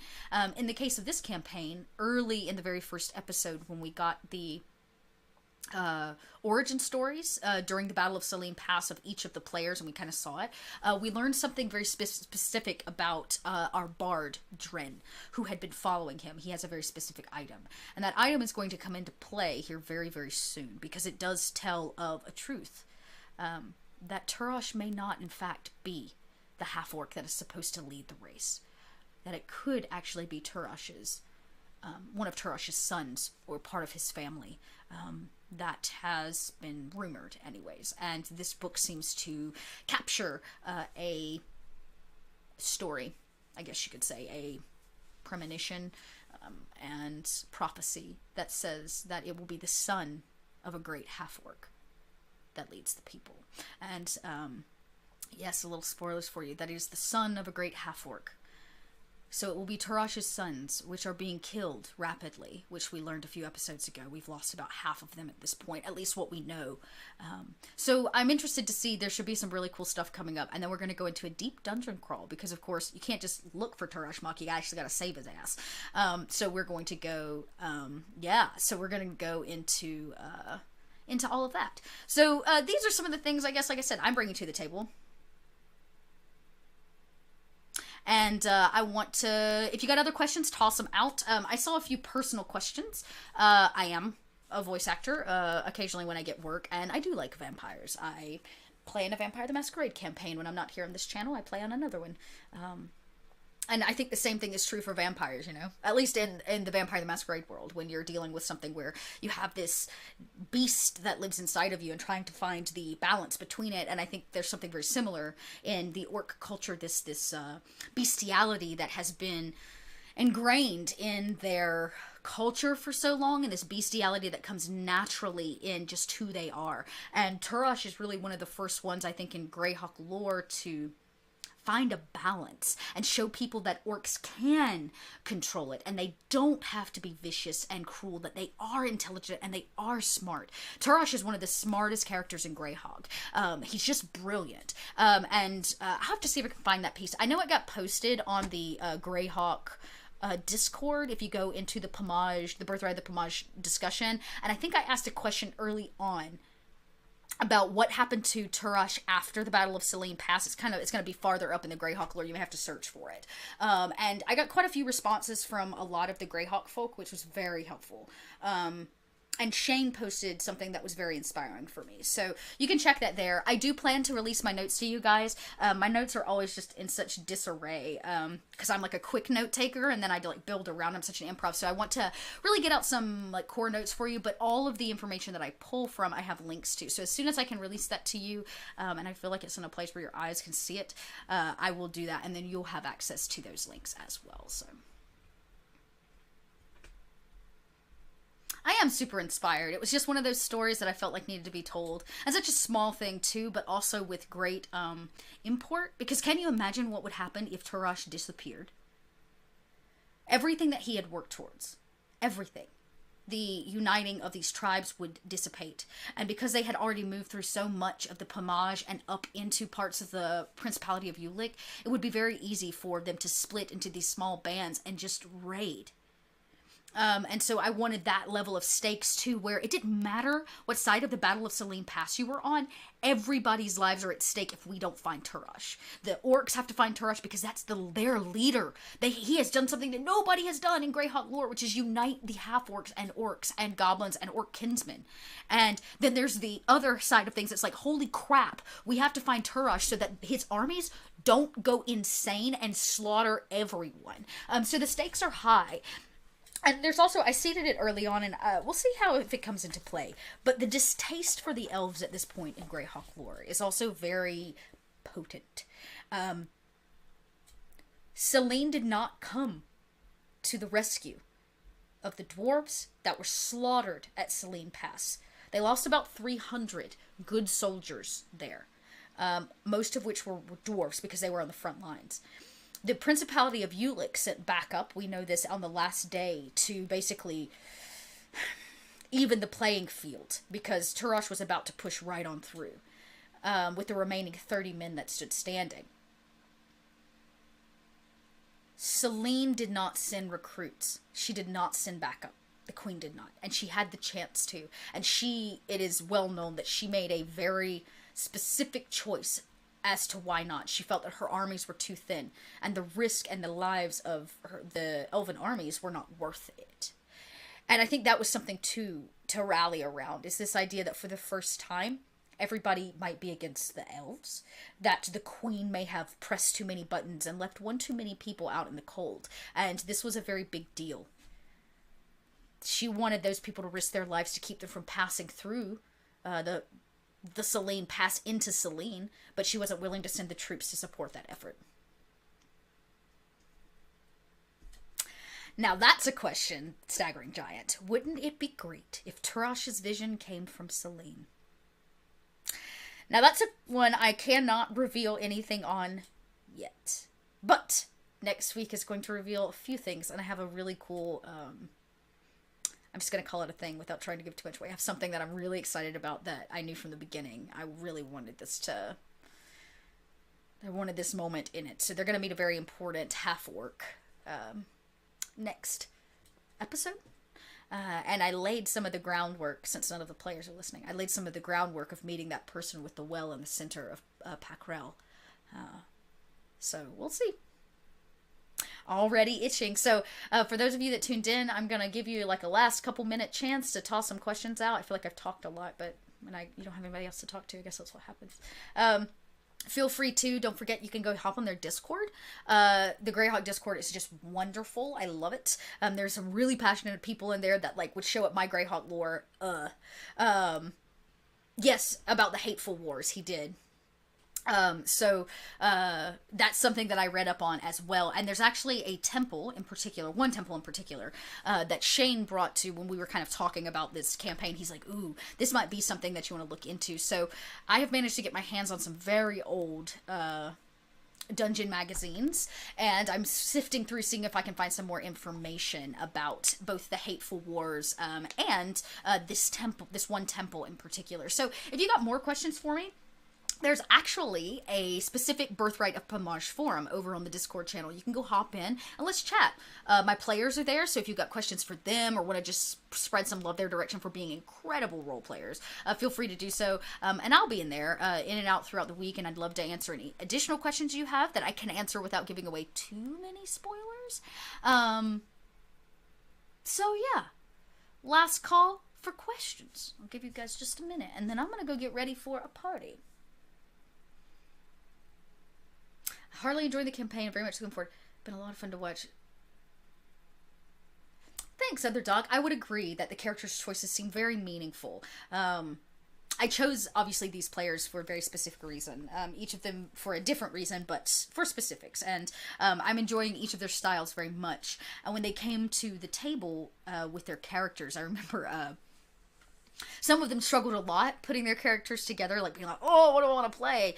In the case of this campaign, early in the very first episode when we got the origin stories during the Battle of Selene Pass of each of the players, and we kind of saw it, we learned something very specific about our bard Dren, who had been following him. He has a very specific item, and that item is going to come into play here very, very soon, because it does tell of a truth, that Turash may not in fact be the half-orc that is supposed to lead the race, that it could actually be Turash's one of Turash's sons, or part of his family. That has been rumored anyways, and this book seems to capture a story, I guess you could say, a premonition and prophecy that says that it will be the son of a great half-orc that leads the people. And yes, a little spoilers for you, that is the son of a great half-orc. So it will be Turash's sons, which are being killed rapidly, which we learned a few episodes ago. We've lost about half of them at this point, at least what we know. So I'm interested to see, there should be some really cool stuff coming up. And then we're going to go into a deep dungeon crawl, because of course you can't just look for Turash Mok, you actually got to save his ass. So we're going to go, so we're going to go into into all of that. So these are some of the things, I guess, like I said, I'm bringing to the table. And I want to, if you got other questions, toss them out. I saw a few personal questions. I am a voice actor occasionally when I get work, and I do like vampires. I play in a Vampire the Masquerade campaign when I'm not here on this channel. I play on another one. And I think the same thing is true for vampires, you know? At least in the Vampire the Masquerade world, when you're dealing with something where you have this beast that lives inside of you and trying to find the balance between it. And I think there's something very similar in the orc culture, this bestiality that has been ingrained in their culture for so long, and this bestiality that comes naturally in just who they are. And Turash is really one of the first ones, I think, in Greyhawk lore to find a balance and show people that orcs can control it and they don't have to be vicious and cruel, that they are intelligent and they are smart. Turash is one of the smartest characters in Greyhawk. He's just brilliant. And I have to see if I can find that piece. I know it got posted on the Greyhawk Discord if you go into the Pomarj, the Birthright of the Pomarj discussion. And I think I asked a question early on about what happened to Turash after the Battle of Selene Pass. It's going to be farther up in the Greyhawk lore. You may have to search for it. And I got quite a few responses from a lot of the Greyhawk folk, which was very helpful. And Shane posted something that was very inspiring for me. So you can check that there. I do plan to release my notes to you guys. My notes are always just in such disarray because I'm like a quick note taker and then I like build around. I'm such an improv. So I want to really get out some like core notes for you. But all of the information that I pull from, I have links to. So as soon as I can release that to you and I feel like it's in a place where your eyes can see it, I will do that. And then you'll have access to those links as well. So I am super inspired. It was just one of those stories that I felt like needed to be told. And such a small thing too, but also with great import. Because can you imagine what would happen if Turash disappeared? Everything that he had worked towards, everything, the uniting of these tribes would dissipate. And because they had already moved through so much of the Pomarj and up into parts of the Principality of Ulick, it would be very easy for them to split into these small bands and just raid. And so I wanted that level of stakes too, where it didn't matter what side of the Battle of Selene Pass you were on, everybody's lives are at stake if we don't find Turash. The orcs have to find Turash because that's their leader. He has done something that nobody has done in Greyhawk lore, which is unite the half-orcs and goblins and orc kinsmen. And then there's the other side of things. It's like, holy crap, we have to find Turash so that his armies don't go insane and slaughter everyone. So the stakes are high. And there's also, I stated it early on, and we'll see how if it comes into play, but the distaste for the elves at this point in Greyhawk lore is also very potent. Selene did not come to the rescue of the dwarves that were slaughtered at Selene Pass. They lost about 300 good soldiers there, most of which were dwarves because they were on the front lines. The Principality of Ulick sent backup, we know this, on the last day to basically even the playing field because Turash was about to push right on through with the remaining 30 men that stood standing. Selene did not send recruits. She did not send backup. The queen did not. And she had the chance to. And it is well known that she made a very specific choice as to why not. She felt that her armies were too thin, and the risk and the lives of the elven armies were not worth it. And I think that was something to rally around, is this idea that for the first time, everybody might be against the elves, that the queen may have pressed too many buttons and left one too many people out in the cold, and this was a very big deal. She wanted those people to risk their lives to keep them from passing through the Selene Pass into Selene, but she wasn't willing to send the troops to support that effort. Now that's a question, Staggering Giant. Wouldn't it be great if Turash's vision came from Selene? Now that's one I cannot reveal anything on yet. But next week is going to reveal a few things, and I have a really cool... I'm just going to call it a thing without trying to give too much away. I have something that I'm really excited about that I knew from the beginning. I really wanted I wanted this moment in it. So they're going to meet a very important half-orc next episode. And I laid some of the groundwork, since none of the players are listening, I laid some of the groundwork of meeting that person with the well in the center of Packrell. So we'll see. Already itching. So for those of you that tuned in, I'm going to give you like a last couple minute chance to toss some questions out. I feel like I've talked a lot, but when you don't have anybody else to talk to, I guess that's what happens. Feel free to, don't forget, you can go hop on their Discord. The Greyhawk Discord is just wonderful. I love it. There's some really passionate people in there that like would show up my Greyhawk lore. Yes, about the hateful wars he did. So that's something that I read up on as well. And there's actually a temple in particular, one temple in particular, that Shane brought to when we were kind of talking about this campaign. He's like, ooh, this might be something that you want to look into. So I have managed to get my hands on some very old, dungeon magazines, and I'm sifting through seeing if I can find some more information about both the hateful wars, and, this one temple in particular. So if you got more questions for me, there's actually a specific Birthright of Pomarj forum over on the Discord channel. You can go hop in and let's chat. My players are there, so if you've got questions for them or want to just spread some love their direction for being incredible role players, feel free to do so. And I'll be in there, in and out throughout the week, and I'd love to answer any additional questions you have that I can answer without giving away too many spoilers. So yeah, last call for questions. I'll give you guys just a minute, and then I'm going to go get ready for a party. Hardly enjoyed the campaign. Very much looking forward. Been a lot of fun to watch. Thanks, Other Dog. I would agree that the characters' choices seem very meaningful. I chose, obviously, these players for a very specific reason. Each of them for a different reason, but for specifics. And I'm enjoying each of their styles very much. And when they came to the table with their characters, I remember some of them struggled a lot putting their characters together, like being like, oh, what do I want to play?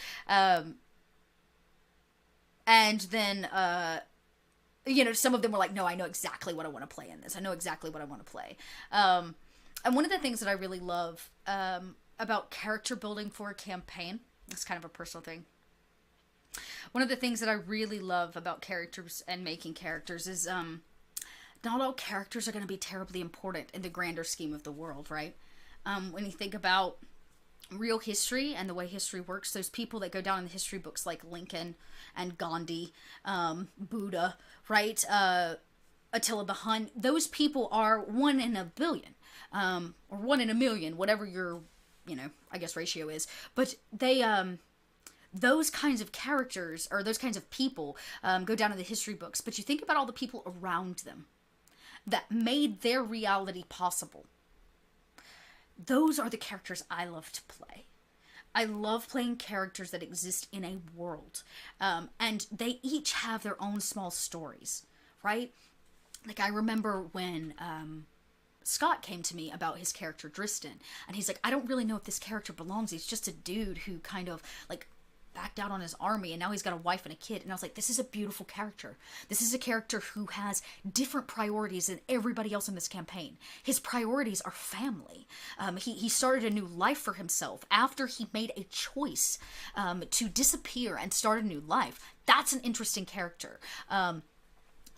And then, some of them were like, no, I know exactly what I want to play in this. I know exactly what I want to play. And one of the things that I really love about character building for a campaign, it's kind of a personal thing. One of the things that I really love about characters and making characters is not all characters are going to be terribly important in the grander scheme of the world, right? When you think about real history and the way history works, those people that go down in the history books like Lincoln and Gandhi, Buddha, right? Attila the Hun, those people are 1 in a billion, or 1 in a million, whatever your, I guess ratio is. But they, those kinds of characters, or those kinds of people, go down in the history books. But you think about all the people around them that made their reality possible. Those are the characters I love to play. I love playing characters that exist in a world. And they each have their own small stories, right? Like, I remember when Scott came to me about his character Dristan. And he's like, I don't really know if this character belongs. He's just a dude who kind of, like, backed out on his army, and now he's got a wife and a kid. And I was like, this is a beautiful character. This is a character who has different priorities than everybody else in this campaign. His priorities are family. He started a new life for himself after he made a choice to disappear and start a new life. That's an interesting character.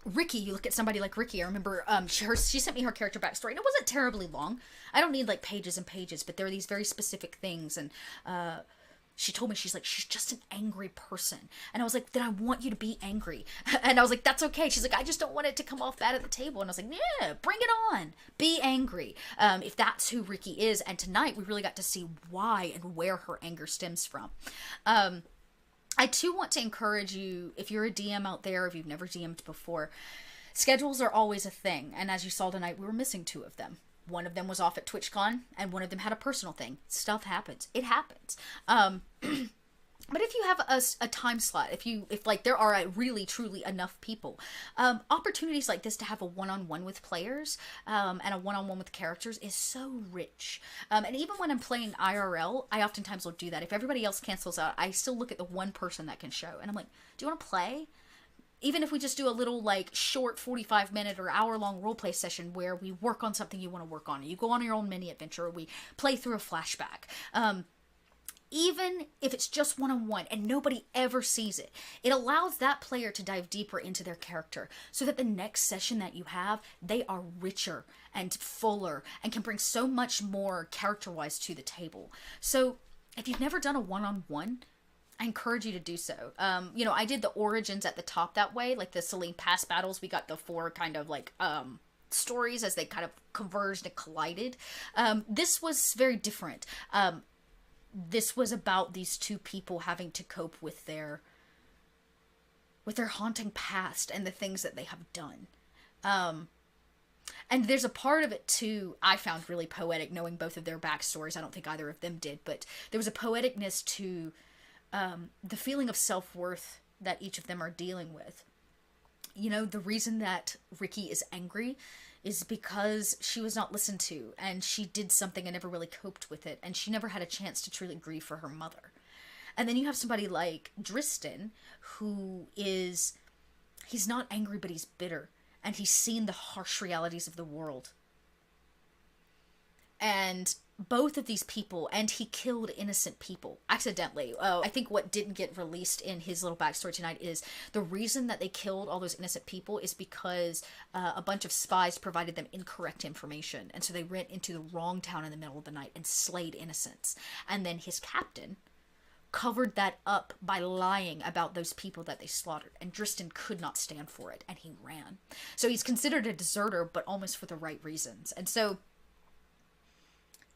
Ricky, you look at somebody like Ricky, I remember she sent me her character backstory, and it wasn't terribly long. I don't need like pages and pages, but there are these very specific things, and she told me, she's like, she's just an angry person. And I was like, then I want you to be angry. And I was like, that's okay. She's like, I just don't want it to come off bad at the table. And I was like, yeah, bring it on. Be angry. If that's who Ricky is. And tonight we really got to see why and where her anger stems from. I too want to encourage you, if you're a DM out there, if you've never DM'd before, schedules are always a thing. And as you saw tonight, we were missing 2 of them. One of them was off at TwitchCon, and one of them had a personal thing. Stuff happens. It happens. But if you have a time slot, if like there are really truly enough people, opportunities like this to have a one-on-one with players, and a one-on-one with characters is so rich. And even when I'm playing IRL, I oftentimes will do that. If everybody else cancels out, I still look at the one person that can show, and I'm like, do you want to play? Even if we just do a little, like, short 45-minute or hour-long roleplay session where we work on something you want to work on. You go on your own mini-adventure, or we play through a flashback. even if it's just one-on-one and nobody ever sees it, it allows that player to dive deeper into their character so that the next session that you have, they are richer and fuller and can bring so much more character-wise to the table. So if you've never done a one-on-one, I encourage you to do so. I did the origins at the top that way, like the Celine Pass battles. We got the 4 kind of like stories as they kind of converged and collided. This was very different. This was about these 2 people having to cope with their haunting past and the things that they have done. And there's a part of it too I found really poetic, knowing both of their backstories. I don't think either of them did, but there was a poeticness to the feeling of self-worth that each of them are dealing with. The reason that Ricky is angry is because she was not listened to, and she did something and never really coped with it, and she never had a chance to truly grieve for her mother. And then you have somebody like Dristan, he's not angry, but he's bitter, and he's seen the harsh realities of the world. And both of these people, and he killed innocent people accidentally. I think what didn't get released in his little backstory tonight is the reason that they killed all those innocent people is because a bunch of spies provided them incorrect information, and so they went into the wrong town in the middle of the night and slayed innocents. And then his captain covered that up by lying about those people that they slaughtered, and Dristan could not stand for it, and he ran. So he's considered a deserter, but almost for the right reasons. And so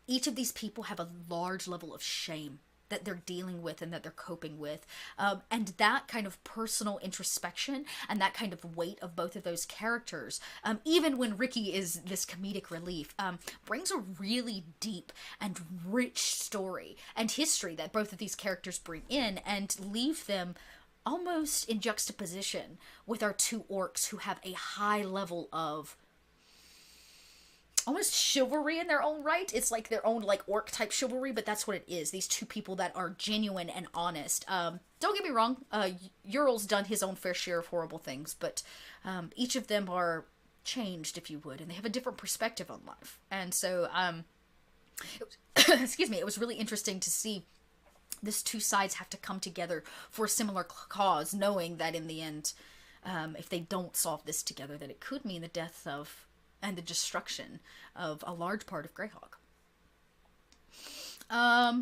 each of these people have a large level of shame that they're dealing with and that they're coping with. And that kind of personal introspection and that kind of weight of both of those characters, even when Ricky is this comedic relief, brings a really deep and rich story and history that both of these characters bring in and leave them almost in juxtaposition with our 2 orcs who have a high level of almost chivalry in their own right. It's like their own like orc type chivalry, but that's what it is. These 2 people that are genuine and honest. Don't get me wrong, Ural's done his own fair share of horrible things, but each of them are changed, if you would, and they have a different perspective on life. And so, it was really interesting to see these 2 sides have to come together for a similar cause, knowing that in the end, if they don't solve this together, that it could mean the death of and the destruction of a large part of Greyhawk. Yeah,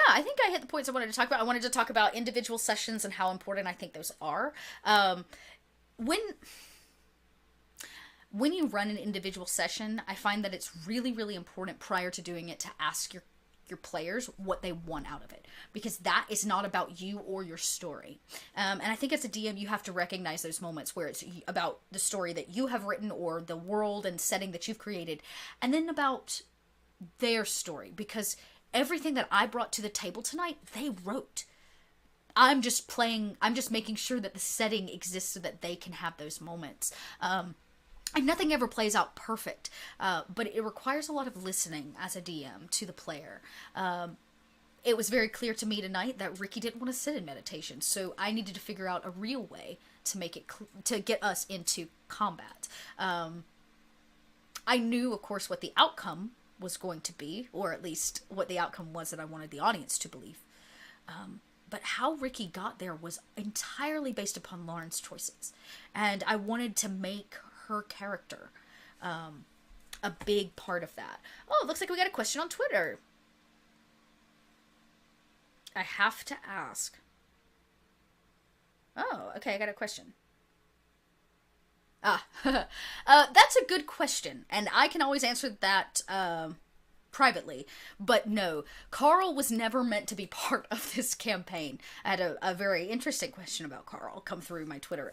I think I hit the points I wanted to talk about. I wanted to talk about individual sessions and how important I think those are. When you run an individual session, I find that it's really, really important prior to doing it to ask your players what they want out of it, because that is not about you or your story. And I think as a DM, you have to recognize those moments where it's about the story that you have written or the world and setting that you've created, and then about their story, because everything that I brought to the table tonight, they wrote. I'm just making sure that the setting exists so that they can have those moments. And nothing ever plays out perfect, but it requires a lot of listening as a DM to the player. It was very clear to me tonight that Ricky didn't want to sit in meditation, so I needed to figure out a real way to make it to get us into combat. I knew, of course, what the outcome was going to be, or at least what the outcome was that I wanted the audience to believe. But how Ricky got there was entirely based upon Lauren's choices, and I wanted to make her character a big part of that. Oh, it looks like we got a question on Twitter. I have to ask. Oh, okay, I got a question. That's a good question, and I can always answer that privately, but no, Carl was never meant to be part of this campaign. I had a very interesting question about Carl come through my Twitter.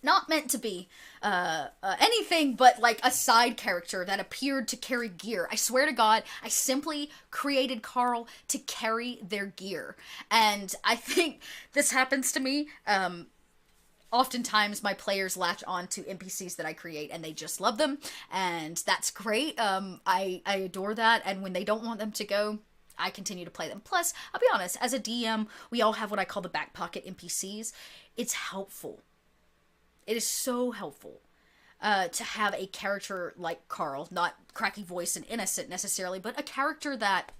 Not meant to be anything but like a side character that appeared to carry gear. I swear to God, I simply created Carl to carry their gear. And I think this happens to me. Oftentimes my players latch on to NPCs that I create and they just love them. And that's great. I adore that. And when they don't want them to go, I continue to play them. Plus, I'll be honest, as a DM, we all have what I call the back pocket NPCs. It's helpful. It is so helpful to have a character like Carl, not cracky voice and innocent necessarily, but a character that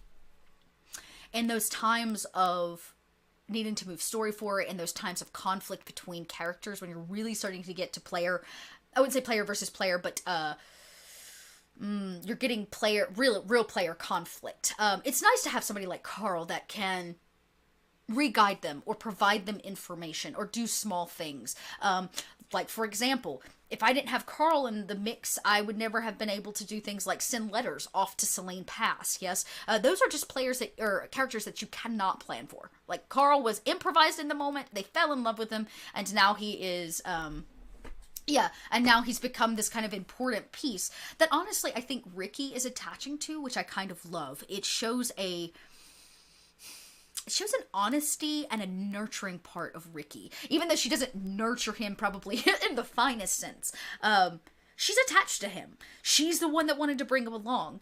in those times of needing to move story forward, in those times of conflict between characters, when you're really starting to get to player, I wouldn't say player versus player, but you're getting real player conflict. It's nice to have somebody like Carl that can re-guide them or provide them information or do small things. Like, for example, if I didn't have Carl in the mix, I would never have been able to do things like send letters off to Selene Pass. Yes, those are just characters that you cannot plan for. Like, Carl was improvised in the moment, they fell in love with him, and now he is and now he's become this kind of important piece that honestly I think Ricky is attaching to, which I kind of love. It shows an honesty and a nurturing part of Ricky. Even though she doesn't nurture him probably in the finest sense. She's attached to him. She's the one that wanted to bring him along.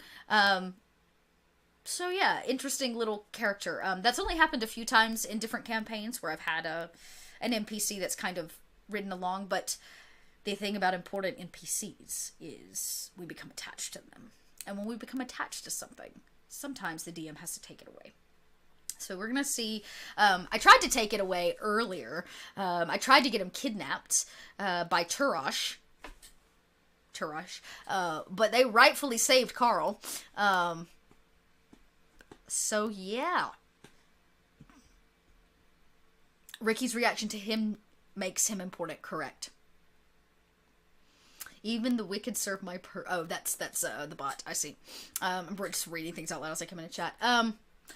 So yeah, interesting little character. That's only happened a few times in different campaigns where I've had an NPC that's kind of ridden along, but the thing about important NPCs is we become attached to them. And when we become attached to something, sometimes the DM has to take it away. So we're going to see, I tried to take it away earlier. I tried to get him kidnapped by Turash, but they rightfully saved Carl. So yeah. Ricky's reaction to him makes him important, correct. Even the wicked serve my oh, that's the bot, I see. I'm just reading things out loud as I come in a chat.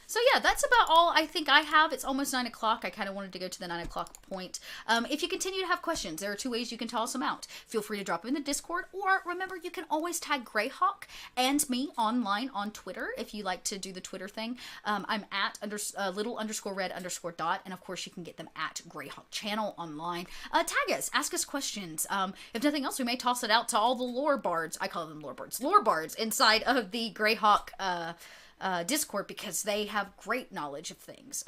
So yeah, that's about all I think I have. It's almost 9 o'clock. I kind of wanted to go to the 9 o'clock point. If you continue to have questions, there are 2 ways you can toss them out. Feel free to drop them in the Discord, or remember, you can always tag Greyhawk and me online on Twitter if you like to do the Twitter thing. I'm at little_red_dot, and of course you can get them at Greyhawk channel online. Tag us, ask us questions. If nothing else, we may toss it out to all the lore bards. I call them lore bards inside of the Greyhawk Discord, because they have great knowledge of things.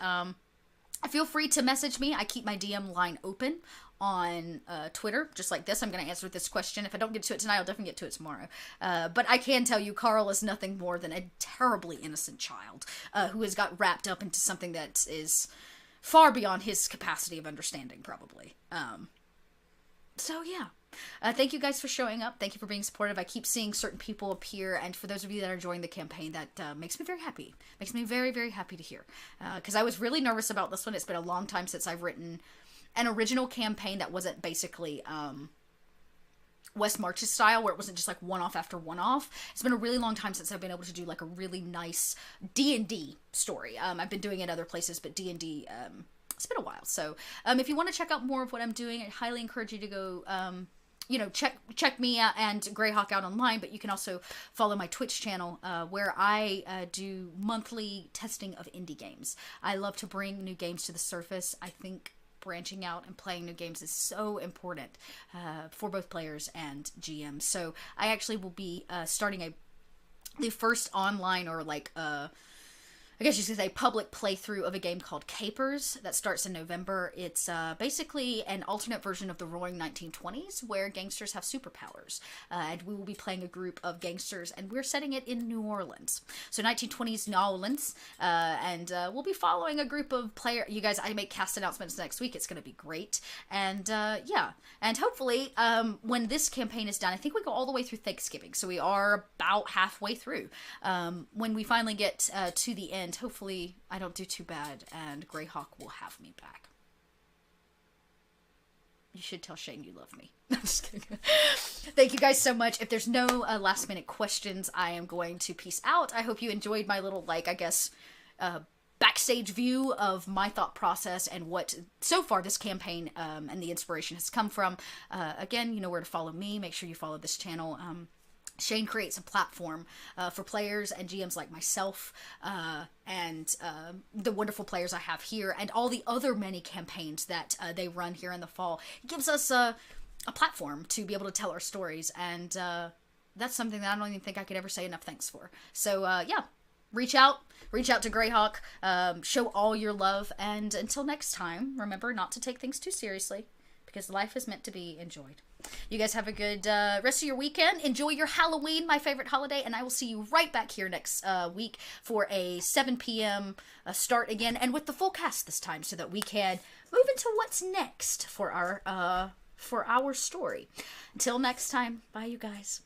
Feel free to message me. I keep my DM line open on Twitter, just like this. I'm going to answer this question. If I don't get to it tonight, I'll definitely get to it tomorrow. But I can tell you, Carl is nothing more than a terribly innocent child who has got wrapped up into something that is far beyond his capacity of understanding, probably. So yeah. Thank you guys for showing up. Thank you for being supportive. I keep seeing certain people appear, and for those of you that are enjoying the campaign, that makes me very happy. Makes me very, very happy to hear. Because I was really nervous about this one. It's been a long time since I've written an original campaign that wasn't basically West March's style, where it wasn't just like one-off after one-off. It's been a really long time since I've been able to do like a really nice D&D story. I've been doing it other places, but D&D... it's been a while. So if you want to check out more of what I'm doing, I highly encourage you to go... check me out and Greyhawk out online, but you can also follow my Twitch channel where I do monthly testing of indie games. I love to bring new games to the surface. I think branching out and playing new games is so important for both players and GMs. So I actually will be starting the first online, or like I guess you could say, public playthrough of a game called Capers that starts in November. It's basically an alternate version of the Roaring 1920s, where gangsters have superpowers. And we will be playing a group of gangsters, and we're setting it in New Orleans. So 1920s New Orleans, and we'll be following a group of players. You guys, I make cast announcements next week. It's going to be great. And yeah, and hopefully when this campaign is done, I think we go all the way through Thanksgiving. So we are about halfway through. When we finally get to the end, hopefully I don't do too bad, and Greyhawk will have me back. You should tell Shane you love me. I'm just kidding. Thank you guys so much. If there's no last minute questions, I am going to peace out. I hope you enjoyed my little, like, I guess, backstage view of my thought process and what so far this campaign and the inspiration has come from. Again, you know where to follow me. Make sure you follow this channel. Shane creates a platform for players and GMs like myself and the wonderful players I have here, and all the other many campaigns that they run here in the fall. It gives us a platform to be able to tell our stories, and that's something that I don't even think I could ever say enough thanks for. So yeah, reach out to Greyhawk, show all your love, and until next time, remember not to take things too seriously, because life is meant to be enjoyed. You guys have a good rest of your weekend. Enjoy your Halloween, my favorite holiday, and I will see you right back here next week for a 7 p.m. Start again, and with the full cast this time, so that we can move into what's next for our story. Until next time, bye, you guys.